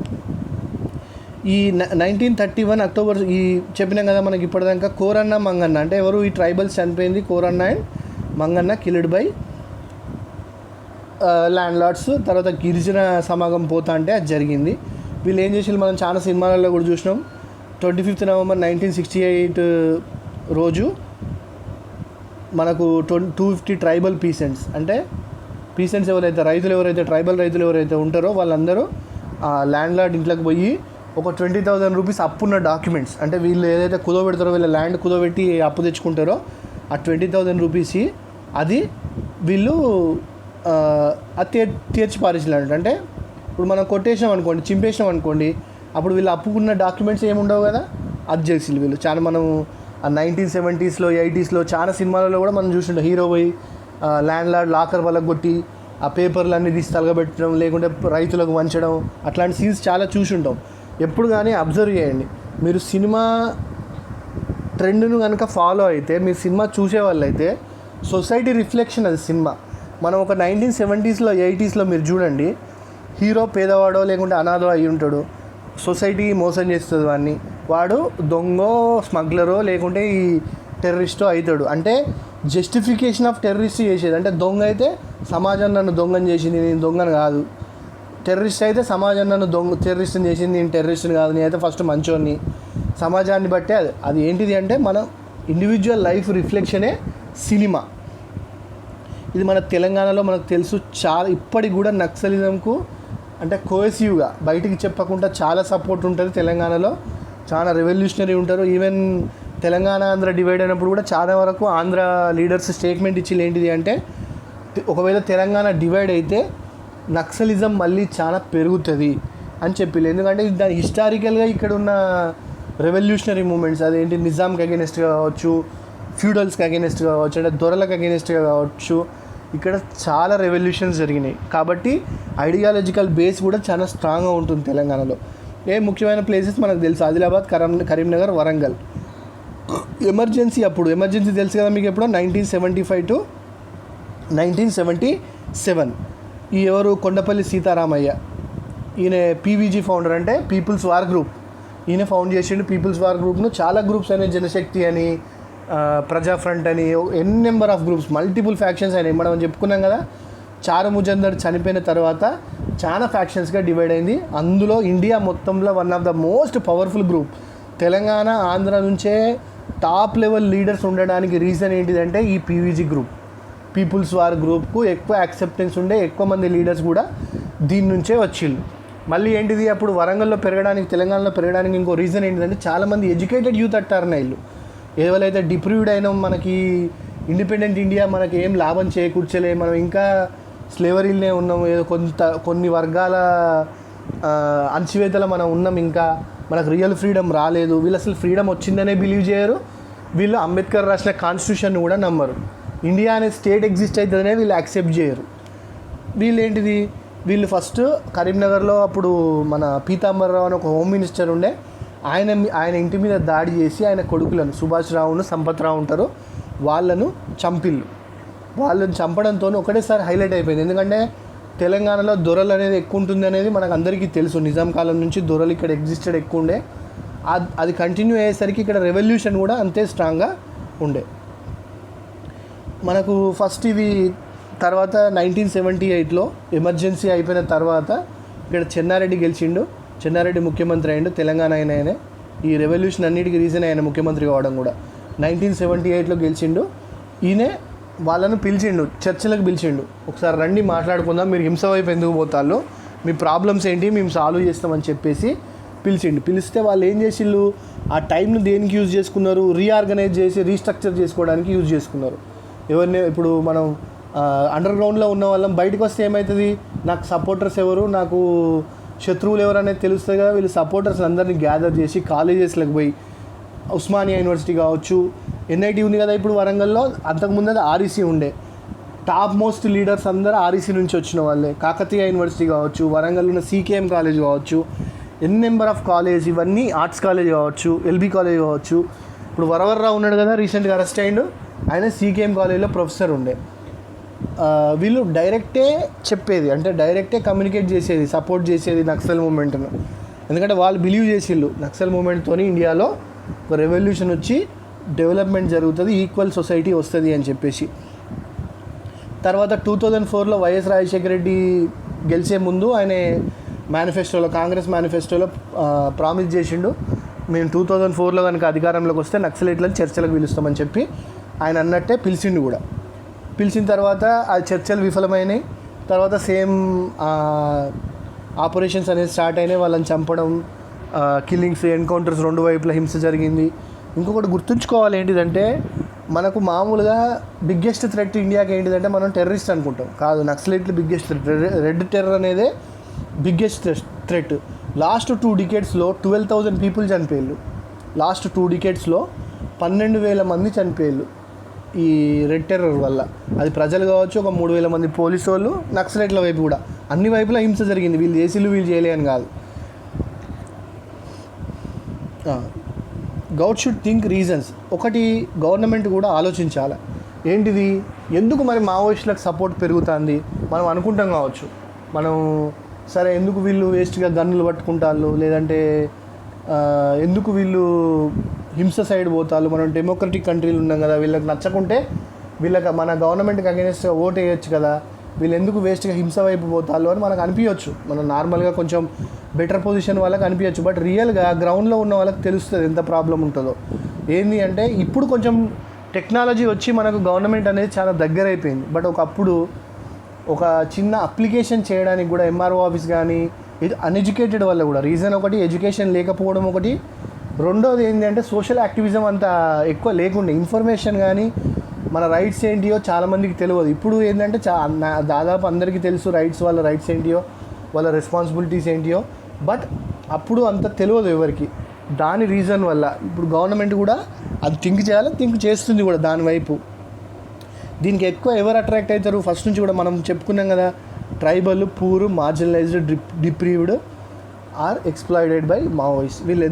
ఈ 1931 అక్టోబర్ ఈ చెప్పినాం కదా మనకి ఇప్పటిదాకా కోరన్న మంగన్న అంటే ఎవరు ఈ ట్రైబల్స్ చనిపోయింది Koranna and Manganna killed by landlords. తర్వాత గిరిజన సమాగం పోతా అంటే అది జరిగింది. వీళ్ళు ఏం చేసి మనం చాలా సినిమాలలో కూడా చూసినాం. 25 నవంబర్ 1968 రోజు మనకు 250 ట్రైబల్ పీసెంట్స్ అంటే పీసెంట్స్ ఎవరైతే ట్రైబల్ రైతులు ఎవరైతే ఉంటారో వాళ్ళందరూ ల్యాండ్ లార్డ్ ఇంట్లోకి పోయి ఒక 20,000 రూపీస్ అప్పున్న డాక్యుమెంట్స్, అంటే వీళ్ళు ఏదైతే కుదోబెడతారో వీళ్ళ ల్యాండ్ కుదోబెట్టి అప్పు తెచ్చుకుంటారో ఆ 20,000 రూపీస్ అది వీళ్ళు అది తీర్చి పారేసినట్టు. అంటే ఇప్పుడు మనం కొట్టేసినాం అనుకోండి, చింపేసినాం అనుకోండి, అప్పుడు వీళ్ళు అప్పుకున్న డాక్యుమెంట్స్ ఏముండవు కదా, అది చేసి వీళ్ళు చాలా మనం 1970s 80s చాలా సినిమాలలో కూడా మనం చూసింటాం. హీరో పోయి ల్యాండ్ లార్డ్ లాకర్ వాళ్ళకి కొట్టి ఆ పేపర్లు అన్నీ తీసి తలగబెట్టడం, లేకుంటే రైతులకు వంచడం, అట్లాంటి సీన్స్ చాలా చూసి ఉంటాం. ఎప్పుడు కానీ అబ్జర్వ్ చేయండి, మీరు సినిమా ట్రెండ్ను కనుక ఫాలో అయితే, మీరు సినిమా చూసేవాళ్ళు అయితే సొసైటీ రిఫ్లెక్షన్ అది సినిమా. మనం ఒక 1970s 80s మీరు చూడండి, హీరో పేదవాడో లేకుంటే అనాథో అయి ఉంటాడు, సొసైటీ మోసం చేస్తుంది వాడిని, వాడు దొంగో స్మగ్లరో లేకుంటే ఈ టెర్రరిస్టో అవుతాడు. అంటే జస్టిఫికేషన్ ఆఫ్ టెర్రరిస్ట్ చేసేది, అంటే దొంగ అయితే సమాజం నన్ను దొంగని చేసింది, నేను దొంగను కాదు. టెర్రరిస్ట్ అయితే సమాజం నన్ను టెర్రరిస్ట్ని చేసింది, నేను టెర్రరిస్ట్ని కాదు, నేనైతే ఫస్ట్ మంచోని. సమాజాన్ని బట్టే అది ఏంటిది అంటే మన ఇండివిజువల్ లైఫ్ రిఫ్లెక్షనే సినిమా. ఇది మన తెలంగాణలో మనకు తెలుసు. చాలా ఇప్పటికి కూడా నక్సలిజంకు అంటే కోహెసివ్గా బయటికి చెప్పకుండా చాలా సపోర్ట్ ఉంటుంది తెలంగాణలో. చాలా రెవల్యూషనరీ ఉంటారు. ఈవెన్ తెలంగాణ ఆంధ్ర డివైడ్ అయినప్పుడు కూడా చాలా వరకు ఆంధ్ర లీడర్స్ స్టేట్మెంట్ ఇచ్చి ఏంటిది అంటే ఒకవేళ తెలంగాణ డివైడ్ అయితే నక్సలిజం మళ్ళీ చాలా పెరుగుతుంది అని చెప్పి. ఎందుకంటే దాని హిస్టారికల్గా ఇక్కడ ఉన్న రెవల్యూషనరీ మూమెంట్స్ అదేంటి నిజాంకి అగెనిస్ట్గా కావచ్చు, ఫ్యూడల్స్కి అగెనిస్ట్గా కావచ్చు, అంటే దొరలకు అగెనిస్ట్గా కావచ్చు, ఇక్కడ చాలా రెవల్యూషన్స్ జరిగినాయి. కాబట్టి ఐడియాలజికల్ బేస్ కూడా చాలా స్ట్రాంగ్గా ఉంటుంది తెలంగాణలో. ముఖ్యమైన ప్లేసెస్ మనకు తెలుసు, ఆదిలాబాద్, కరీంనగర్, వరంగల్. ఎమర్జెన్సీ తెలుసు కదా మీకు, ఎప్పుడో 1975 to 1977. ఈ ఎవరు కొండపల్లి సీతారామయ్య, ఈయన పీవీజీ ఫౌండర్, అంటే పీపుల్స్ వార్ గ్రూప్. ఈయన ఫౌండ్ చేసిండు పీపుల్స్ వార్ గ్రూప్ను. చాలా గ్రూప్స్ అయినాయి, జనశక్తి అని, ప్రజా ఫ్రంట్ అని, n number of groups, multiple factions అయినాయి. మనం చెప్పుకున్నాం కదా, చారు ముజందర్ చనిపోయిన తర్వాత చాలా ఫ్యాక్షన్స్గా డివైడ్ అయింది. అందులో ఇండియా మొత్తంలో one of the most powerful group Telangana Andhra నుంచే టాప్ లెవెల్ లీడర్స్ ఉండడానికి రీజన్ ఏంటిదంటే ఈ పీవీజీ గ్రూప్, పీపుల్స్ వార్ గ్రూప్కు ఎక్కువ యాక్సెప్టెన్స్ ఉండే, ఎక్కువ మంది లీడర్స్ కూడా దీని నుంచే వచ్చిళ్ళు. మళ్ళీ ఏంటిది అప్పుడు వరంగల్లో పెరగడానికి, తెలంగాణలో పెరగడానికి ఇంకో రీజన్ ఏంటిదంటే చాలామంది ఎడ్యుకేటెడ్ యూత్ అట్టారన్న ఇల్లు. ఏవైతే డిప్రూవ్డ్ అయినా మనకి ఇండిపెండెంట్ ఇండియా మనకి ఏం లాభం చేకూర్చలే, మనం ఇంకా స్లేవరీలనే ఉన్నాం, ఏదో కొన్ని వర్గాల అణచివేతలో మనం ఉన్నాం, ఇంకా మనకు రియల్ ఫ్రీడమ్ రాలేదు, వీళ్ళు అసలు ఫ్రీడమ్ వచ్చిందనే బిలీవ్ చేయరు. వీళ్ళు అంబేద్కర్ రాసిన కాన్స్టిట్యూషన్ కూడా నమ్మరు. ఇండియా అనే స్టేట్ ఎగ్జిస్ట్ అవుతుందనే వీళ్ళు యాక్సెప్ట్ చేయరు. వీళ్ళు ఫస్ట్ కరీంనగర్లో అప్పుడు మన పీతాంబరరావు అని ఒక హోమ్ మినిస్టర్ ఉండే, ఆయన ఇంటి మీద దాడి చేసి ఆయన కొడుకులను సుభాష్ రావును సంపత్ రావు ఉంటారు వాళ్ళను చంపిళ్ళు. వాళ్ళని చంపడంతో ఒకటేసారి హైలైట్ అయిపోయింది. ఎందుకంటే తెలంగాణలో దొరలు అనేది ఎక్కువ ఉంటుంది అనేది మనకు అందరికీ తెలుసు. నిజాం కాలం నుంచి దొరలు ఇక్కడ ఎగ్జిస్టెడ్ ఎక్కువ ఉండే. అది కంటిన్యూ అయ్యేసరికి ఇక్కడ రెవల్యూషన్ కూడా అంతే స్ట్రాంగ్గా ఉండే. మనకు ఫస్ట్ ఇది తర్వాత 1978లో ఎమర్జెన్సీ అయిపోయిన తర్వాత ఇక్కడ చెన్నారెడ్డి గెలిచిండు. చెన్నారెడ్డి ముఖ్యమంత్రి అయ్యిండు. తెలంగాణ ఆయనే. ఈ రెవల్యూషన్ అన్నిటికీ రీజన్ ఆయన ముఖ్యమంత్రి కావడం కూడా 1978లో గెలిచిండు. ఈయనే వాళ్ళను పిలిచిండు, చర్చలకు పిలిచిండు. ఒకసారి రండి మాట్లాడుకుందాం, మీరు హింస వైపు ఎందుకు పోతాళ్ళు, మీ ప్రాబ్లమ్స్ ఏంటి మేము సాల్వ్ చేస్తామని చెప్పేసి పిలిచిండు. పిలిస్తే వాళ్ళు ఏం చేసిళ్ళు, ఆ టైంను దేనికి యూజ్ చేసుకున్నారు, రీఆర్గనైజ్ చేసి రీస్ట్రక్చర్ చేసుకోవడానికి యూజ్ చేసుకున్నారు. ఎవరిని ఇప్పుడు మనం అండర్ గ్రౌండ్లో ఉన్న వాళ్ళం బయటకు వస్తే ఏమవుతుంది, నాకు సపోర్టర్స్ ఎవరు, నాకు శత్రువులు ఎవరు అనేది తెలుస్తుంది కదా. వీళ్ళు సపోర్టర్స్ అందరినీ గ్యాదర్ చేసి కాలేజెస్లకు పోయి, ఉస్మానియా యూనివర్సిటీ కావచ్చు, ఎన్ఐటి ఉంది కదా ఇప్పుడు వరంగల్లో, అంతకుముందు అది ఆర్ఈసీ ఉండే, టాప్ మోస్ట్ లీడర్స్ అందరూ ఆర్ఈసీ నుంచి వచ్చిన వాళ్ళే. కాకతీయ యూనివర్సిటీ కావచ్చు, వరంగల్ ఉన్న సీకేఎం కాలేజ్ కావచ్చు, నెంబర్ ఆఫ్ కాలేజ్, ఇవన్నీ ఆర్ట్స్ కాలేజ్ కావచ్చు, ఎల్బీ కాలేజ్ కావచ్చు. ఇప్పుడు వరవర్రావు ఉన్నాడు కదా, రీసెంట్గా అరెస్ట్ అయ్యిండు, ఆయన సీకేఎం కాలేజ్లో ప్రొఫెసర్ ఉండే. వీళ్ళు డైరెక్టే చెప్పేది, అంటే డైరెక్టే కమ్యూనికేట్ చేసేది, సపోర్ట్ చేసేది నక్సల్ మూమెంట్ను. ఎందుకంటే వాళ్ళు బిలీవ్ చేసిళ్ళు నక్సల్ మూమెంట్తో ఇండియాలో ఒక రెవల్యూషన్ వచ్చి డెవలప్మెంట్ జరుగుతుంది, ఈక్వల్ సొసైటీ వస్తుంది అని చెప్పేసి. తర్వాత 2004లో వైఎస్ రాజశేఖర రెడ్డి గెలిచే ముందు ఆయన మేనిఫెస్టోలో, కాంగ్రెస్ మేనిఫెస్టోలో ప్రామిస్ చేసిండు, మేము 2004లో కనుక అధికారంలోకి వస్తే నక్సలైట్లను చర్చలకు పిలుస్తామని చెప్పి ఆయన అన్నట్టే పిలిచిండు కూడా. పిలిచిన తర్వాత ఆ చర్చలు విఫలమైనాయి. తర్వాత సేమ్ ఆపరేషన్స్ అనేది స్టార్ట్ అయినాయి, వాళ్ళని చంపడం, కిల్లింగ్స్, ఎన్కౌంటర్స్, రెండు వైపుల హింస జరిగింది. ఇంకొకటి గుర్తుంచుకోవాలి ఏంటిదంటే, మనకు మామూలుగా బిగ్గెస్ట్ థ్రెట్ ఇండియాకి ఏంటిదంటే మనం టెర్రరిస్ట్ అనుకుంటాం, కాదు, నక్సలైట్లు బిగ్గెస్ట్ థ్రెట్. రెడ్ టెర్రర్ అనేదే బిగ్గెస్ట్ థ్రెట్. లాస్ట్ 2 decadesలో 12,000 పీపుల్ చనిపోయారు. లాస్ట్ 2 decadesలో 12,000 మంది చనిపోయారు ఈ రెడ్ టెర్రర్ వల్ల. అది ప్రజలు కావచ్చు, ఒక 3,000 మంది పోలీసు వాళ్ళు, నక్సలైట్ల వైపు కూడా, అన్ని వైపులా హింస జరిగింది. వీళ్ళు చేసిళ్ళు వీళ్ళు చేయలే అని కాదు. Should think reasons. ఒకటి గవర్నమెంట్ కూడా ఆలోచించాలి, ఏంటిది, ఎందుకు మరి మావోయిస్టులకు సపోర్ట్ పెరుగుతుంది. మనం అనుకుంటాం కావచ్చు, మనం సరే ఎందుకు వీళ్ళు వేస్ట్గా గన్నులు పట్టుకుంటారు, లేదంటే ఎందుకు వీళ్ళు హింస సైడ్ పోతారు, మనం డెమోక్రటిక్ కంట్రీలు ఉన్నాం కదా, వీళ్ళకి నచ్చకుంటే మన గవర్నమెంట్కి అగెన్స్ట్ ఓట్ వేయచ్చు కదా, వీళ్ళు ఎందుకు వేస్ట్గా హింస వైపు పోతారు అని మనకు అనిపించవచ్చు. మనం నార్మల్గా కొంచెం బెటర్ పొజిషన్ వాళ్ళకి అనిపించవచ్చు. బట్ రియల్గా గ్రౌండ్లో ఉన్న వాళ్ళకి తెలుస్తుంది ఎంత ప్రాబ్లం ఉంటుందో. ఏంది అంటే ఇప్పుడు కొంచెం టెక్నాలజీ వచ్చి మనకు గవర్నమెంట్ అనేది చాలా దగ్గర అయిపోయింది. బట్ ఒకప్పుడు ఒక చిన్న అప్లికేషన్ చేయడానికి కూడా ఎంఆర్ఓ ఆఫీస్ కానీ, ఇది అన్ఎడ్యుకేటెడ్ వల్ల కూడా రీజన్ ఒకటి, ఎడ్యుకేషన్ లేకపోవడం ఒకటి. రెండోది ఏంటి అంటే సోషల్ యాక్టివిజం అంత ఎక్కువ లేకుండే, ఇన్ఫర్మేషన్ కానీ మన రైట్స్ ఏంటియో చాలామందికి తెలియదు. ఇప్పుడు ఏంటంటే దాదాపు అందరికీ తెలుసు రైట్స్, వాళ్ళ రైట్స్ ఏంటియో, వాళ్ళ రెస్పాన్సిబిలిటీస్ ఏంటియో. బట్ అప్పుడు అంత తెలియదు ఎవరికి. దాని రీజన్ వల్ల ఇప్పుడు గవర్నమెంట్ కూడా అది థింక్ చేయాలి, థింక్ చేస్తుంది కూడా దానివైపు. దీనికి ఎక్కువ ఎవరు అట్రాక్ట్ అవుతారు, ఫస్ట్ నుంచి కూడా మనం చెప్పుకున్నాం కదా, tribal, poor, marginalised, deprived are exploited by Maoist. వీళ్ళు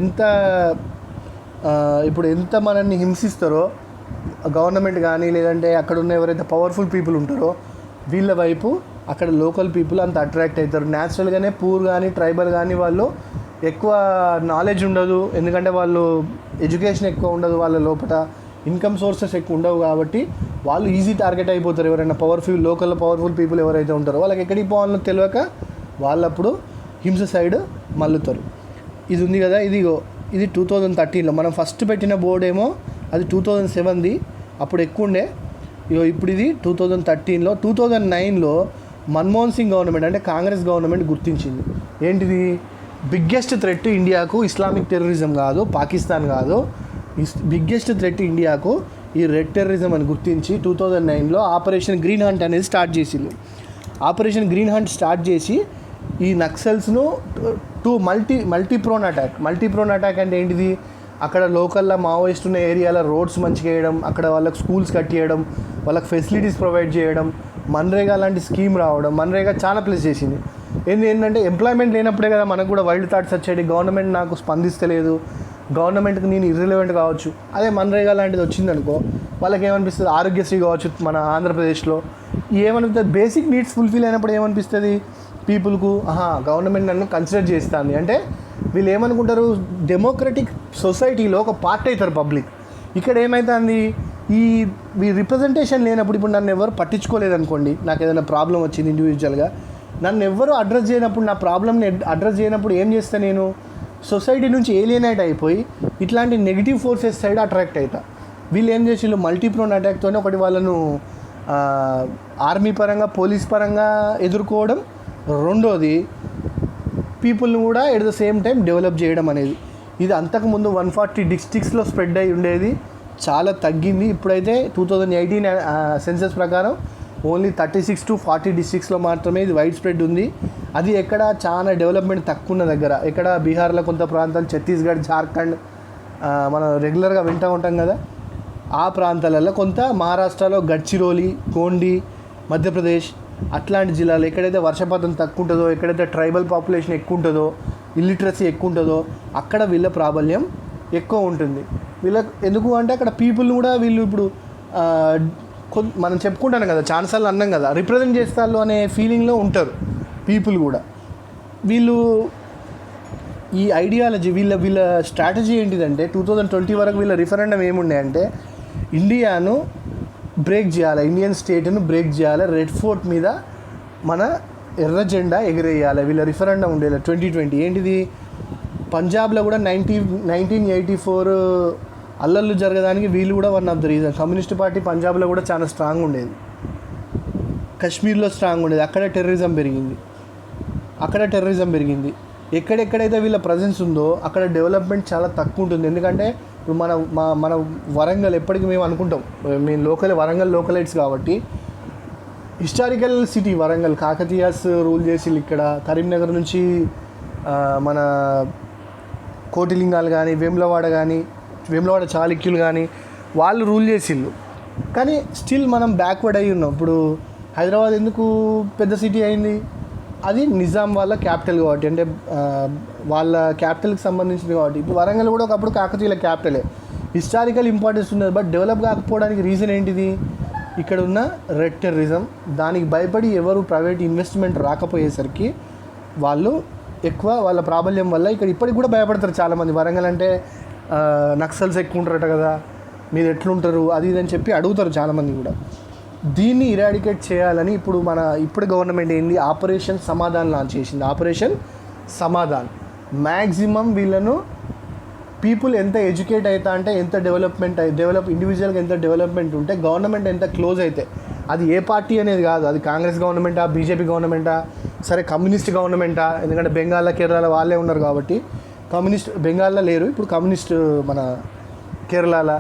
ఇప్పుడు ఎంత మనల్ని హింసిస్తారో గవర్నమెంట్ కానీ, లేదంటే అక్కడ ఉన్న ఎవరైతే పవర్ఫుల్ పీపుల్ ఉంటారో వీళ్ళ వైపు అక్కడ లోకల్ పీపుల్ అంత అట్రాక్ట్ అవుతారు. న్యాచురల్గానే పూర్ కానీ, ట్రైబల్ కానీ వాళ్ళు ఎక్కువ నాలెడ్జ్ ఉండదు, ఎందుకంటే వాళ్ళు ఎడ్యుకేషన్ ఎక్కువ ఉండదు, వాళ్ళ లోపల ఇన్కమ్ సోర్సెస్ ఎక్కువ ఉండవు, కాబట్టి వాళ్ళు ఈజీ టార్గెట్ అయిపోతారు. ఎవరైనా లోకల్ పవర్ఫుల్ పీపుల్ ఎవరైతే ఉంటారో వాళ్ళకి ఎక్కడికి పోవాలో తెలియక వాళ్ళప్పుడు హింస సైడ్ మల్లుతారు. ఇది ఉంది కదా, ఇది 2013లో మనం ఫస్ట్ పెట్టిన బోర్డు ఏమో అది 2007ది, అప్పుడు ఎక్కువ ఉండే. ఇప్పుడు ఇది 2013లో. 2009లో మన్మోహన్ సింగ్ గవర్నమెంట్, అంటే కాంగ్రెస్ గవర్నమెంట్ గుర్తించింది ఏంటిది, బిగ్గెస్ట్ థ్రెట్ ఇండియాకు ఇస్లామిక్ టెర్రరిజం కాదు, పాకిస్తాన్ కాదు, బిగ్గెస్ట్ థ్రెట్ ఇండియాకు ఈ రెడ్ టెర్రరిజం అని గుర్తించి 2009లో ఆపరేషన్ గ్రీన్ హంట్ అనేది స్టార్ట్ చేసింది. ఆపరేషన్ గ్రీన్ హంట్ స్టార్ట్ చేసి ఈ నక్సల్స్ను మల్టీప్రోన్ అటాక్ అంటే ఏంటిది, అక్కడ లోకల్లో మావోయిస్ట్ ఉన్న ఏరియాలో రోడ్స్ మంచిగా వేయడం, అక్కడ వాళ్ళకి స్కూల్స్ కట్టియడం, వాళ్ళకి ఫెసిలిటీస్ ప్రొవైడ్ చేయడం, మన్రేగా లాంటి స్కీమ్ రావడం. మన్రేగా చాలా ప్లేస్ చేసింది. ఏంటంటే ఎంప్లాయ్మెంట్ లేనప్పుడే కదా మనకు కూడా వైల్డ్ థాట్స్ వచ్చేది, గవర్నమెంట్ నాకు స్పందిస్తలేదు, గవర్నమెంట్కి నేను ఇర్రిలవెంట్ కావచ్చు. అదే మన్రేగా లాంటిది వచ్చిందనుకో వాళ్ళకి ఏమనిపిస్తుంది, ఆరోగ్యశ్రీ కావచ్చు మన ఆంధ్రప్రదేశ్లో, ఏమనిపిస్తుంది బేసిక్ నీడ్స్ ఫుల్ఫిల్ అయినప్పుడు ఏమనిపిస్తుంది పీపుల్కు, గవర్నమెంట్ నన్ను కన్సిడర్ చేస్తుంది అంటే వీళ్ళు ఏమనుకుంటారు, డెమోక్రటిక్ సొసైటీలో ఒక పార్ట్ అవుతారు పబ్లిక్. ఇక్కడ ఏమవుతుంది, ఈ రిప్రజెంటేషన్ లేనప్పుడు, ఇప్పుడు నన్ను ఎవరు పట్టించుకోలేదనుకోండి, నాకు ఏదైనా ప్రాబ్లం వచ్చింది ఇండివిజువల్గా, నన్ను ఎవరు అడ్రస్ చేయనప్పుడు, నా ప్రాబ్లమ్ని అడ్రస్ చేయనప్పుడు ఏం చేస్తాను నేను, సొసైటీ నుంచి ఏలియనేట్ అయిపోయి ఇట్లాంటి నెగిటివ్ ఫోర్సెస్ సైడ్ అట్రాక్ట్ అవుతా. వీళ్ళు ఏం చేసి మల్టీప్రోన్ అటాక్తోనే ఒకటి వాళ్ళను ఆర్మీ పరంగా పోలీస్ పరంగా ఎదుర్కోవడం, రెండోది పీపుల్ని కూడా at the same time develop చేయడం అనేది. ఇది అంతకుముందు 140 డిస్ట్రిక్ట్స్లో స్ప్రెడ్ అయి ఉండేది, చాలా తగ్గింది. ఇప్పుడైతే 2018 సెన్సస్ ప్రకారం ఓన్లీ 36 to 40 డిస్ట్రిక్ట్స్లో మాత్రమే ఇది వైడ్ స్ప్రెడ్ ఉంది. అది ఎక్కడ చాలా డెవలప్మెంట్ తక్కువ ఉన్న దగ్గర, ఎక్కడ బీహార్లో కొంత ప్రాంతాలు, ఛత్తీస్గఢ్, జార్ఖండ్ మనం రెగ్యులర్గా వింటూ ఉంటాం కదా, ఆ ప్రాంతాలలో కొంత, మహారాష్ట్రలో గడ్చిరోలి, గోండి, మధ్యప్రదేశ్ అట్లాంటి జిల్లాలు ఎక్కడైతే వర్షపాతం తక్కువ ఉంటుందో, ఎక్కడైతే ట్రైబల్ పాపులేషన్ ఎక్కువ ఉంటుందో, ఇల్లిటరసీ ఎక్కువ ఉంటుందో అక్కడ వీళ్ళ ప్రాబల్యం ఎక్కువ ఉంటుంది. వీళ్ళకి ఎందుకు అంటే అక్కడ పీపుల్ కూడా వీళ్ళు ఇప్పుడు మనం చెప్పుకుంటాను కదా, చాలాసార్లు అన్నాం కదా, రిప్రజెంట్ చేస్తారు అనే ఫీలింగ్లో ఉంటారు పీపుల్ కూడా. వీళ్ళు ఈ ఐడియాలజీ వీళ్ళ స్ట్రాటజీ ఏంటిదంటే 2020 వరకు వీళ్ళ రిఫరెండం ఏముండే అంటే ఇండియాను బ్రేక్ చేయాలి, ఇండియన్ స్టేట్ను బ్రేక్ చేయాలి, రెడ్ ఫోర్ట్ మీద మన ఎర్ర జెండా ఎగిరేయాలి. వీళ్ళ రిఫరెండం ఉండేది 2020. ఏంటిది, పంజాబ్లో కూడా 1984 అల్లర్లు జరగడానికి వీళ్ళు కూడా one of the reason. Communist party పంజాబ్లో కూడా చాలా స్ట్రాంగ్ ఉండేది, కాశ్మీర్లో స్ట్రాంగ్ ఉండేది, అక్కడ టెర్రరిజం పెరిగింది. ఎక్కడెక్కడైతే వీళ్ళ ప్రజెన్స్ ఉందో అక్కడ డెవలప్మెంట్ చాలా తక్కువ ఉంటుంది. ఎందుకంటే ఇప్పుడు మన వరంగల్ ఎప్పటికీ మేము అనుకుంటాం, మేము వరంగల్ లోకలైట్స్ కాబట్టి, historical city Warangal, Kakatiyas rule చేసి ఇక్కడ, కరీంనగర్ నుంచి మన కోటిలింగాలు కానీ, వేములవాడ చాళుక్యులు కానీ వాళ్ళు రూల్ చేసిళ్ళు. కానీ స్టిల్ మనం బ్యాక్వర్డ్ అయ్యి ఉన్నాం. ఇప్పుడు హైదరాబాద్ ఎందుకు పెద్ద సిటీ అయింది, అది నిజాం వాళ్ళ క్యాపిటల్ కాబట్టి, అంటే వాళ్ళ క్యాపిటల్కి సంబంధించింది కాబట్టి. ఇప్పుడు వరంగల్ కూడా ఒకప్పుడు కాకతీయుల క్యాపిటలే, హిస్టారికల్ ఇంపార్టెన్స్ ఉన్నది. బట్ డెవలప్ కాకపోవడానికి రీజన్ ఏంటిది, ఇక్కడ ఉన్న రెడ్ టెర్రరిజం. దానికి భయపడి ఎవరు ప్రైవేట్ ఇన్వెస్ట్మెంట్ రాకపోయేసరికి వాళ్ళు ఎక్కువ వాళ్ళ ప్రాబల్యం వల్ల ఇక్కడ ఇప్పటికి కూడా భయపడతారు చాలామంది. వరంగల్ అంటే నక్సల్స్ ఎక్కువ ఉంటారట కదా, మీరు ఎట్లుంటారు అది ఇది అని చెప్పి అడుగుతారు చాలామంది కూడా. దీన్ని ఇరాడికేట్ చేయాలని ఇప్పుడు గవర్నమెంట్ ఏంది, ఆపరేషన్ సమాధాన్ లాంచ్ చేసింది. ఆపరేషన్ సమాధాన్ మ్యాక్సిమం వీళ్ళను పీపుల్ ఎంత ఎడ్యుకేట్ అవుతా అంటే, ఎంత ఇండివిజువల్గా ఎంత డెవలప్మెంట్ ఉంటే, గవర్నమెంట్ ఎంత క్లోజ్ అయితే, అది ఏ పార్టీ అనేది కాదు, అది కాంగ్రెస్ గవర్నమెంటా, బీజేపీ గవర్నమెంటా, సరే కమ్యూనిస్ట్ గవర్నమెంటా, ఎందుకంటే బెంగాల్లో కేరళ వాళ్ళే ఉన్నారు కాబట్టి, కమ్యూనిస్ట్ బెంగాల్లో లేరు, ఇప్పుడు కమ్యూనిస్ట్ మన కేరళలో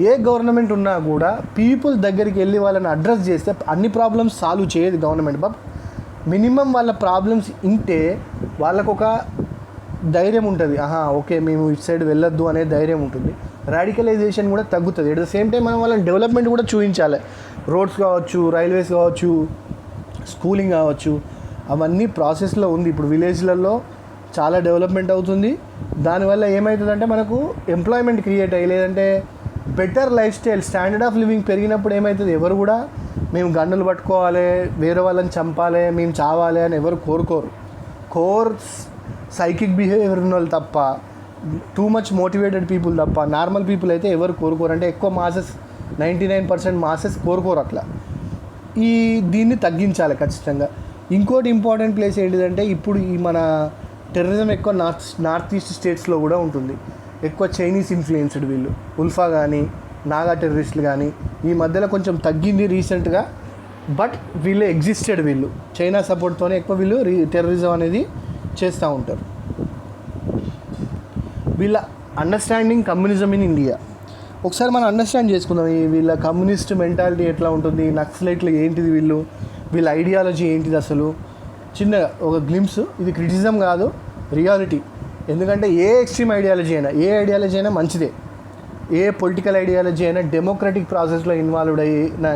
ఏ గవర్నమెంట్ ఉన్నా కూడా పీపుల్ దగ్గరికి వెళ్ళి వాళ్ళని అడ్రస్ చేస్తే అన్ని ప్రాబ్లమ్స్ సాల్వ్ చేయదు గవర్నమెంట్. బట్ మినిమం వాళ్ళ ప్రాబ్లమ్స్ ఇంటే వాళ్ళకు ఒక ధైర్యం ఉంటుంది, ఓకే మేము ఇటు సైడ్ వెళ్ళొద్దు అనే ధైర్యం ఉంటుంది. రాడికలైజేషన్ కూడా తగ్గుతుంది. ఎట్ ద సేమ్ టైం మనం వాళ్ళని డెవలప్మెంట్ కూడా చూపించాలి. రోడ్స్ కావచ్చు, రైల్వేస్ కావచ్చు, స్కూలింగ్ కావచ్చు, అవన్నీ ప్రాసెస్లో ఉంది. ఇప్పుడు విలేజ్లలో చాలా డెవలప్మెంట్ అవుతుంది. దానివల్ల ఏమవుతుందంటే మనకు ఎంప్లాయ్మెంట్ క్రియేట్ అయ్యి, లేదంటే better life style, standard of living పెరిగినప్పుడు ఏమవుతుంది, ఎవరు కూడా మేము గన్నులు పట్టుకోవాలి, వేరే వాళ్ళని చంపాలి, మేము చావాలి అని ఎవరు కోర్ సైకిక్ బిహేవియర్ ఉన్న వాళ్ళు తప్ప, టూ మచ్ మోటివేటెడ్ పీపుల్ తప్ప, నార్మల్ పీపుల్ అయితే ఎవరు కోరుకోరు. అంటే ఎక్కువ మాసెస్ 99% మాసెస్ కోరుకోరు. అట్లా దీన్ని తగ్గించాలి ఖచ్చితంగా. ఇంకోటి ఇంపార్టెంట్ ప్లేస్ ఏంటిదంటే, ఇప్పుడు ఈ మన టెర్రరిజం ఎక్కువ నార్త్ ఈస్ట్ స్టేట్స్లో కూడా ఉంటుంది. ఎక్కువ చైనీస్ ఇన్ఫ్లుయెన్స్డ్ వీళ్ళు, ఉల్ఫా కానీ నాగా టెర్రరిస్టులు కానీ ఈ మధ్యలో కొంచెం తగ్గింది రీసెంట్గా. బట్ వీళ్ళు ఎగ్జిస్టెడ్, వీళ్ళు చైనా సపోర్ట్తోనే ఎక్కువ వీళ్ళు టెర్రరిజం అనేది చేస్తూ ఉంటారు. వీళ్ళ అండర్స్టాండింగ్ కమ్యూనిజం ఇన్ ఇండియా ఒకసారి మనం అండర్స్టాండ్ చేసుకుందాం. వీళ్ళ కమ్యూనిస్ట్ మెంటాలిటీ ఎట్లా ఉంటుంది, నక్సలైట్లు ఏంటిది, వీళ్ళ ఐడియాలజీ ఏంటిది అసలు, చిన్న ఒక గ్లిమ్స్. ఇది క్రిటిసిజం కాదు, రియాలిటీ. ఎందుకంటే ఏ ఎక్స్ట్రీమ్ ఐడియాలజీ అయినా మంచిదే. ఏ పొలిటికల్ ఐడియాలజీ అయినా డెమోక్రటిక్ ప్రాసెస్లో ఇన్వాల్వ్డ్ అయిన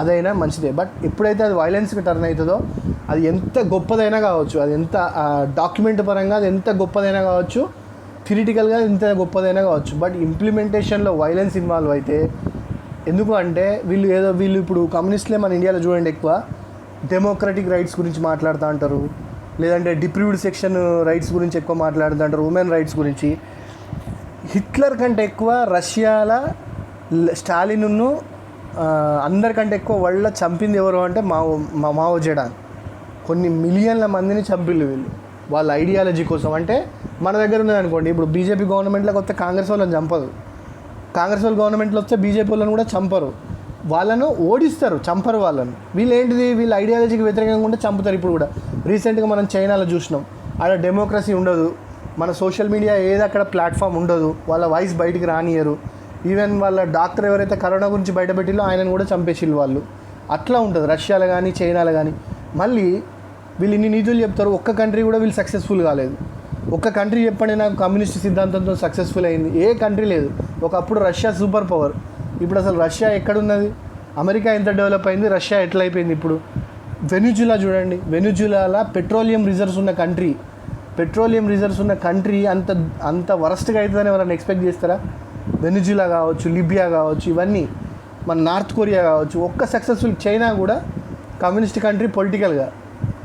అదైనా మంచిదే. బట్ ఎప్పుడైతే అది వైలెన్స్కి టర్న్ అవుతుందో అది ఎంత గొప్పదైనా కావచ్చు, అది ఎంత డాక్యుమెంట్ పరంగా అది ఎంత గొప్పదైనా కావచ్చు, థిరిటికల్గా ఎంత గొప్పదైనా కావచ్చు, బట్ ఇంప్లిమెంటేషన్లో వైలెన్స్ ఇన్వాల్వ్ అయితే ఎందుకు అంటే వీళ్ళు ఇప్పుడు కమ్యూనిస్టులే మన ఇండియాలో చూడండి ఎక్కువ డెమోక్రటిక్ రైట్స్ గురించి మాట్లాడుతూ ఉంటారు, లేదంటే డిప్రీవ్డ్ సెక్షన్ రైట్స్ గురించి ఎక్కువ మాట్లాడుతూ ఉంటారు, ఉమెన్ రైట్స్ గురించి. హిట్లర్ కంటే ఎక్కువ రష్యాల స్టాలిన్ను అందరికంటే ఎక్కువ వరల్డ్లో చంపింది ఎవరు అంటే మావో జెడాన్. కొన్ని మిలియన్ల మందిని చంపిళ్ళు వీళ్ళు వాళ్ళ ఐడియాలజీ కోసం. అంటే మన దగ్గర ఉన్నది అనుకోండి, ఇప్పుడు బీజేపీ గవర్నమెంట్లోకి వస్తే కాంగ్రెస్ వాళ్ళని చంపదు, కాంగ్రెస్ వాళ్ళ గవర్నమెంట్లో వస్తే బీజేపీ వాళ్ళని కూడా చంపరు, వాళ్ళను ఓడిస్తారు, చంపరు వాళ్ళను. వీళ్ళ ఐడియాలజీకి వ్యతిరేకంగా ఉంటే చంపుతారు. ఇప్పుడు కూడా రీసెంట్గా మనం చైనాలో చూసినాం, ఆడ డెమోక్రసీ ఉండదు, మన సోషల్ మీడియా ఏది అక్కడ ప్లాట్ఫామ్ ఉండదు, వాళ్ళ వాయిస్ బయటికి రానియరు. ఈవెన్ వాళ్ళ డాక్టర్ ఎవరైతే కరోనా గురించి బయటపెట్టిలో ఆయనను కూడా చంపేసిళ్ళు వాళ్ళు. అట్లా ఉంటుంది రష్యాలో కానీ చైనాలో కానీ. మళ్ళీ వీళ్ళు ఇన్ని నీతులు చెప్తారు, ఒక్క కంట్రీ కూడా వీళ్ళు సక్సెస్ఫుల్ కాలేదు. ఒక్క కంట్రీ చెప్పండి నాకు కమ్యూనిస్ట్ సిద్ధాంతంతో సక్సెస్ఫుల్ అయింది, ఏ కంట్రీ లేదు. ఒకప్పుడు రష్యా సూపర్ పవర్, ఇప్పుడు అసలు రష్యా ఎక్కడున్నది? అమెరికా ఎంత డెవలప్ అయింది, రష్యా ఎట్లా అయిపోయింది ఇప్పుడు? వెనిజులా చూడండి, వెనిజులాలో పెట్రోలియం రిజర్వ్స్ ఉన్న కంట్రీ అంత వరస్ట్గా అవుతుందని ఎవరైనా ఎక్స్పెక్ట్ చేస్తారా? వెనిజులా కావచ్చు, లిబియా కావచ్చు, ఇవన్నీ మన నార్త్ కొరియా కావచ్చు. ఒక్క సక్సెస్ఫుల్ చైనా కూడా కమ్యూనిస్ట్ కంట్రీ పొలిటికల్గా,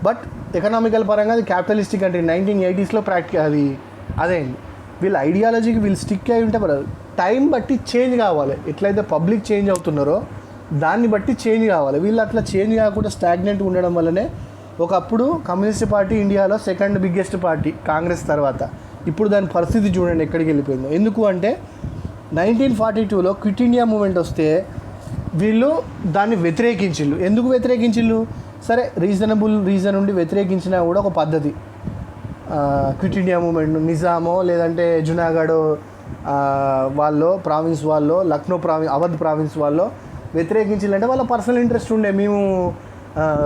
బట్ ఎకనామికల్ పరంగా అది క్యాపిటలిస్టిక్ కంట్రీ. 1980s అదేండి. వీళ్ళ ఐడియాలజీకి వీళ్ళు స్టిక్ అయి ఉంటే టైం బట్టి చేంజ్ కావాలి. ఎట్లయితే పబ్లిక్ చేంజ్ అవుతున్నారో దాన్ని బట్టి చేంజ్ కావాలి. వీళ్ళు అట్లా చేంజ్ కాకుండా స్టాగ్నెంట్ ఉండడం వల్లనే ఒకప్పుడు కమ్యూనిస్ట్ పార్టీ ఇండియాలో సెకండ్ బిగ్గెస్ట్ పార్టీ కాంగ్రెస్ తర్వాత. ఇప్పుడు దాని పరిస్థితి చూడండి ఎక్కడికి వెళ్ళిపోయిందో. ఎందుకు అంటే 1942లో క్విట్ ఇండియా మూమెంట్ వస్తే వీళ్ళు దాన్ని వ్యతిరేకించిళ్ళు. ఎందుకు వ్యతిరేకించిళ్ళు? సరే, రీజనబుల్ రీజన్ ఉండి వ్యతిరేకించినా కూడా ఒక పద్ధతి. క్విట్ ఇండియా మూమెంట్ నిజామో లేదంటే జునాగఢ్ ప్రావిన్స్ వాళ్ళు, లక్నో అవధ్ ప్రావిన్స్ వాళ్ళు వ్యతిరేకించాలంటే వాళ్ళ పర్సనల్ ఇంట్రెస్ట్ ఉండే, మేము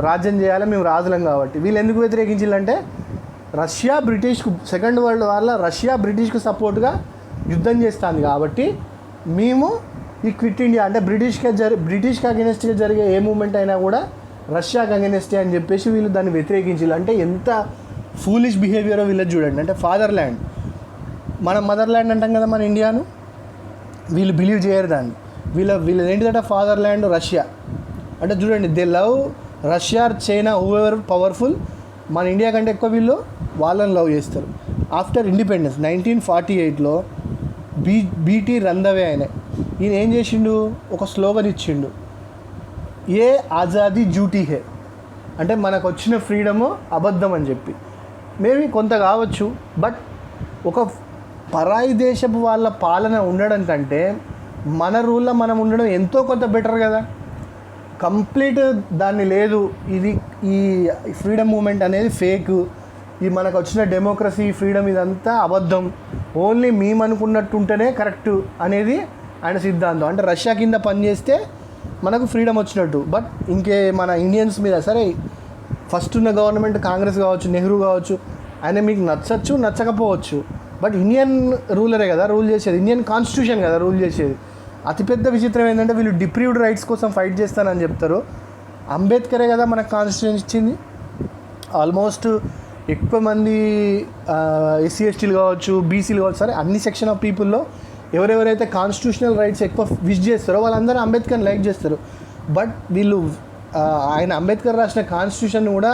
రాజ్యం చేయాలి, మేము రాజులం కాబట్టి. వీళ్ళు ఎందుకు వ్యతిరేకించాలంటే రష్యా బ్రిటిష్కు సెకండ్ వరల్డ్ వార్లో రష్యా బ్రిటిష్కు సపోర్ట్గా యుద్ధం చేస్తుంది కాబట్టి మేము ఈ క్విట్ ఇండియా అంటే బ్రిటిష్కి అగెనిస్ట్గా జరిగే ఏ మూమెంట్ అయినా కూడా రష్యాకి అగెనిస్టే అని చెప్పేసి వీళ్ళు దాన్ని వ్యతిరేకించారు. అంటే ఎంత ఫూలిష్ బిహేవియరో వీళ్ళది చూడండి. అంటే ఫాదర్ ల్యాండ్, మనం మదర్ ల్యాండ్ అంటాం కదా మన ఇండియాను, వీళ్ళు బిలీవ్ చేయరు దాన్ని. వీళ్ళది ఏంటిదంటే ఫాదర్ ల్యాండ్ రష్యా. అంటే చూడండి, they love Russia, China, whoever powerful. మన ఇండియా కంటే ఎక్కువ వీళ్ళు వాళ్ళని లవ్ చేస్తారు. ఆఫ్టర్ ఇండిపెండెన్స్ 1948లో బీటీ రందవే ఈయన ఏం చేసిండు, ఒక స్లోగన్ ఇచ్చిండు, ఏ ఆజాదీ డ్యూటీ హే, అంటే మనకు వచ్చిన ఫ్రీడము అబద్ధం అని చెప్పి. మేబీ కొంత కావచ్చు, బట్ ఒక పరాయి దేశపు వాళ్ళ పాలన ఉండడం కంటే మన రూల్లో మనం ఉండడం ఎంతో కొంత బెటర్ కదా. కంప్లీట్ దాన్ని లేదు, ఇది ఈ ఫ్రీడమ్ మూమెంట్ అనేది ఫేక్, ఈ మనకు వచ్చిన డెమోక్రసీ ఫ్రీడమ్ ఇదంతా అబద్ధం, ఓన్లీ మేము అనుకున్నట్టు ఉంటేనే కరెక్ట్ అనేది ఆయన సిద్ధాంతం. అంటే రష్యా కింద పనిచేస్తే మనకు ఫ్రీడమ్ వచ్చినట్టు. బట్ మన ఇండియన్స్ మీద సరే ఫస్ట్ ఉన్న గవర్నమెంట్ కాంగ్రెస్ కావచ్చు, నెహ్రూ కావచ్చు, ఆయన మీకు నచ్చచ్చు నచ్చకపోవచ్చు, బట్ ఇండియన్ రూలరే కదా రూల్ చేసేది, ఇండియన్ కాన్స్టిట్యూషన్ కదా రూల్ చేసేది. అతిపెద్ద విచిత్రం ఏంటంటే వీళ్ళు డిప్రీవ్డ్ రైట్స్ కోసం ఫైట్ చేస్తానని చెప్తారు. అంబేద్కరే కదా మనకు కాన్స్టిట్యూషన్ ఇచ్చింది. ఆల్మోస్ట్ ఎక్కువ మంది ఎస్సీ ఎస్టీలు కావచ్చు, బీసీలు కావచ్చు, సరే అన్ని సెక్షన్ ఆఫ్ పీపుల్లో ఎవరెవరైతే కాన్స్టిట్యూషనల్ రైట్స్ ఎక్కువ విష్ చేస్తారో వాళ్ళందరూ అంబేద్కర్ని లైక్ చేస్తారు. బట్ వీళ్ళు ఆయన అంబేద్కర్ రాసిన కాన్స్టిట్యూషన్ కూడా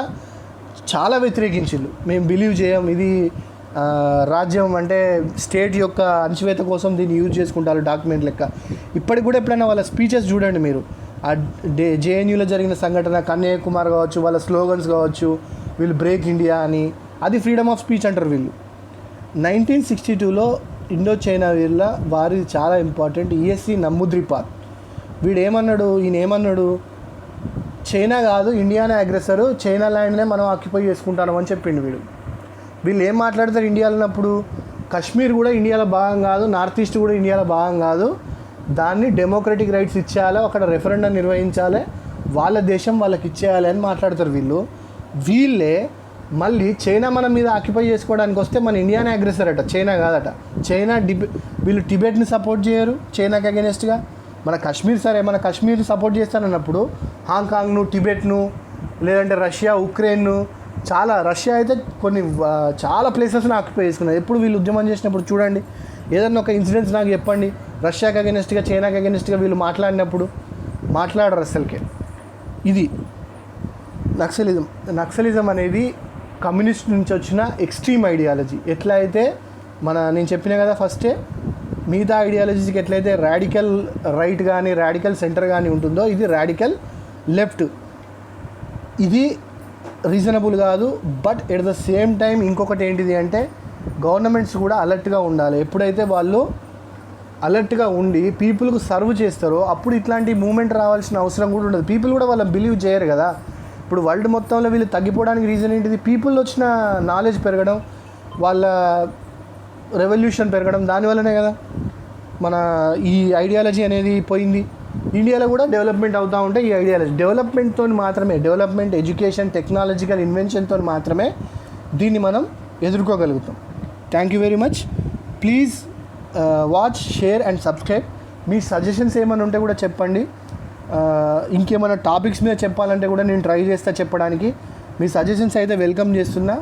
చాలా వ్యతిరేకించిళ్ళు. మేము బిలీవ్ చేయం, ఇది రాజ్యం అంటే స్టేట్ యొక్క అణచివేత కోసం దీన్ని యూజ్ చేసుకుంటారు డాక్యుమెంట్ లెక్క. ఇప్పటికి కూడా ఎప్పుడైనా వాళ్ళ స్పీచెస్ చూడండి మీరు, ఆ జేఎన్యూలో జరిగిన సంఘటన, కన్యాకుమారి కావచ్చు, వాళ్ళ స్లోగన్స్ కావచ్చు, వీళ్ళు బ్రేక్ ఇండియా అని, అది ఫ్రీడమ్ ఆఫ్ స్పీచ్ అంటారు వీళ్ళు. 1962లో ఇండో చైనా వీళ్ళ వారి చాలా ఇంపార్టెంట్ ఈఎస్సి నమ్ముద్రిపాద్ ఈయన ఏమన్నాడు, చైనా కాదు ఇండియానే అగ్రెసరు, చైనా ల్యాండ్నే మనం ఆక్యుపై చేసుకుంటాం అని చెప్పిండు వీళ్ళు ఏం మాట్లాడతారు ఇండియాలో ఉన్నప్పుడు, కాశ్మీర్ కూడా ఇండియాలో భాగం కాదు, నార్త్ ఈస్ట్ కూడా ఇండియాలో భాగం కాదు, దాన్ని డెమోక్రటిక్ రైట్స్ ఇచ్చేయాలి, అక్కడ రెఫరెండం నిర్వహించాలి, వాళ్ళ దేశం వాళ్ళకి ఇచ్చేయాలి అని మాట్లాడతారు వీళ్ళే మళ్ళీ చైనా మన మీద ఆక్యుపై చేసుకోవడానికి వస్తే మన ఇండియానే అగ్రెసర్ అట, చైనా కాదట. వీళ్ళు టిబెట్ని సపోర్ట్ చేయరు చైనాకి అగెనెస్ట్గా. మన కాశ్మీర్ సరే, మన కాశ్మీర్ సపోర్ట్ చేస్తానన్నప్పుడు హాంకాంగ్ను, టిబెట్ను, లేదంటే రష్యా, ఉక్రెయిన్ను, రష్యా అయితే చాలా ప్లేసెస్ని ఆక్యుపై చేసుకున్నారు. ఎప్పుడు వీళ్ళు ఉద్యమం చేసినప్పుడు చూడండి, ఏదన్నా ఒక ఇన్సిడెంట్స్ నాకు చెప్పండి, రష్యాకి అగెనెస్ట్గా, చైనాకి అగెనెస్ట్గా వీళ్ళు మాట్లాడినప్పుడు. మాట్లాడరు అసలుకే. ఇది నక్సలిజం అనేది కమ్యూనిస్ట్ నుంచి వచ్చిన ఎక్స్ట్రీమ్ ఐడియాలజీ. ఎట్లా అయితే నేను చెప్పిన కదా ఫస్టే, మిగతా ఐడియాలజీకి ఎట్లయితే రాడికల్ రైట్ కానీ రాడికల్ సెంటర్ కానీ ఉంటుందో, ఇది రాడికల్ లెఫ్ట్. ఇది రీజనబుల్ కాదు. But at the same time ఇంకొకటి ఏంటిది అంటే, గవర్నమెంట్స్ కూడా అలర్ట్గా ఉండాలి. ఎప్పుడైతే వాళ్ళు అలర్ట్గా ఉండి పీపుల్కు సర్వ్ చేస్తారో అప్పుడు ఇట్లాంటి మూమెంట్ రావాల్సిన అవసరం కూడా ఉండదు. పీపుల్ కూడా వాళ్ళని బిలీవ్ చేయరు కదా. ఇప్పుడు వరల్డ్ మొత్తంలో వీళ్ళు తగ్గిపోవడానికి రీజన్ ఏంటిది? పీపుల్ వచ్చిన నాలెడ్జ్ పెరగడం, వాళ్ళ రెవల్యూషన్ పెరగడం, దానివల్లనే కదా మన ఈ ఐడియాలజీ అనేది పోయింది. ఇండియాలో కూడా డెవలప్మెంట్ అవుతూ ఉంటే ఈ ఐడియాలజీ డెవలప్మెంట్, ఎడ్యుకేషన్, టెక్నాలజికల్ ఇన్వెన్షన్తో మాత్రమే దీన్ని మనం ఎదుర్కోగలుగుతాం. Thank you very much. Please watch, share and subscribe. మీ సజెషన్స్ ఏమైనా ఉంటే కూడా చెప్పండి. ఇంకేమైనా టాపిక్స్ మీద చెప్పాలంటే కూడా నేను ట్రై చేస్తా చెప్పడానికి. మీ సజెషన్స్ అయితే వెల్కమ్ చేస్తున్నా.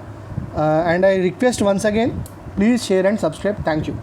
And I request once again, please share and subscribe. Thank you.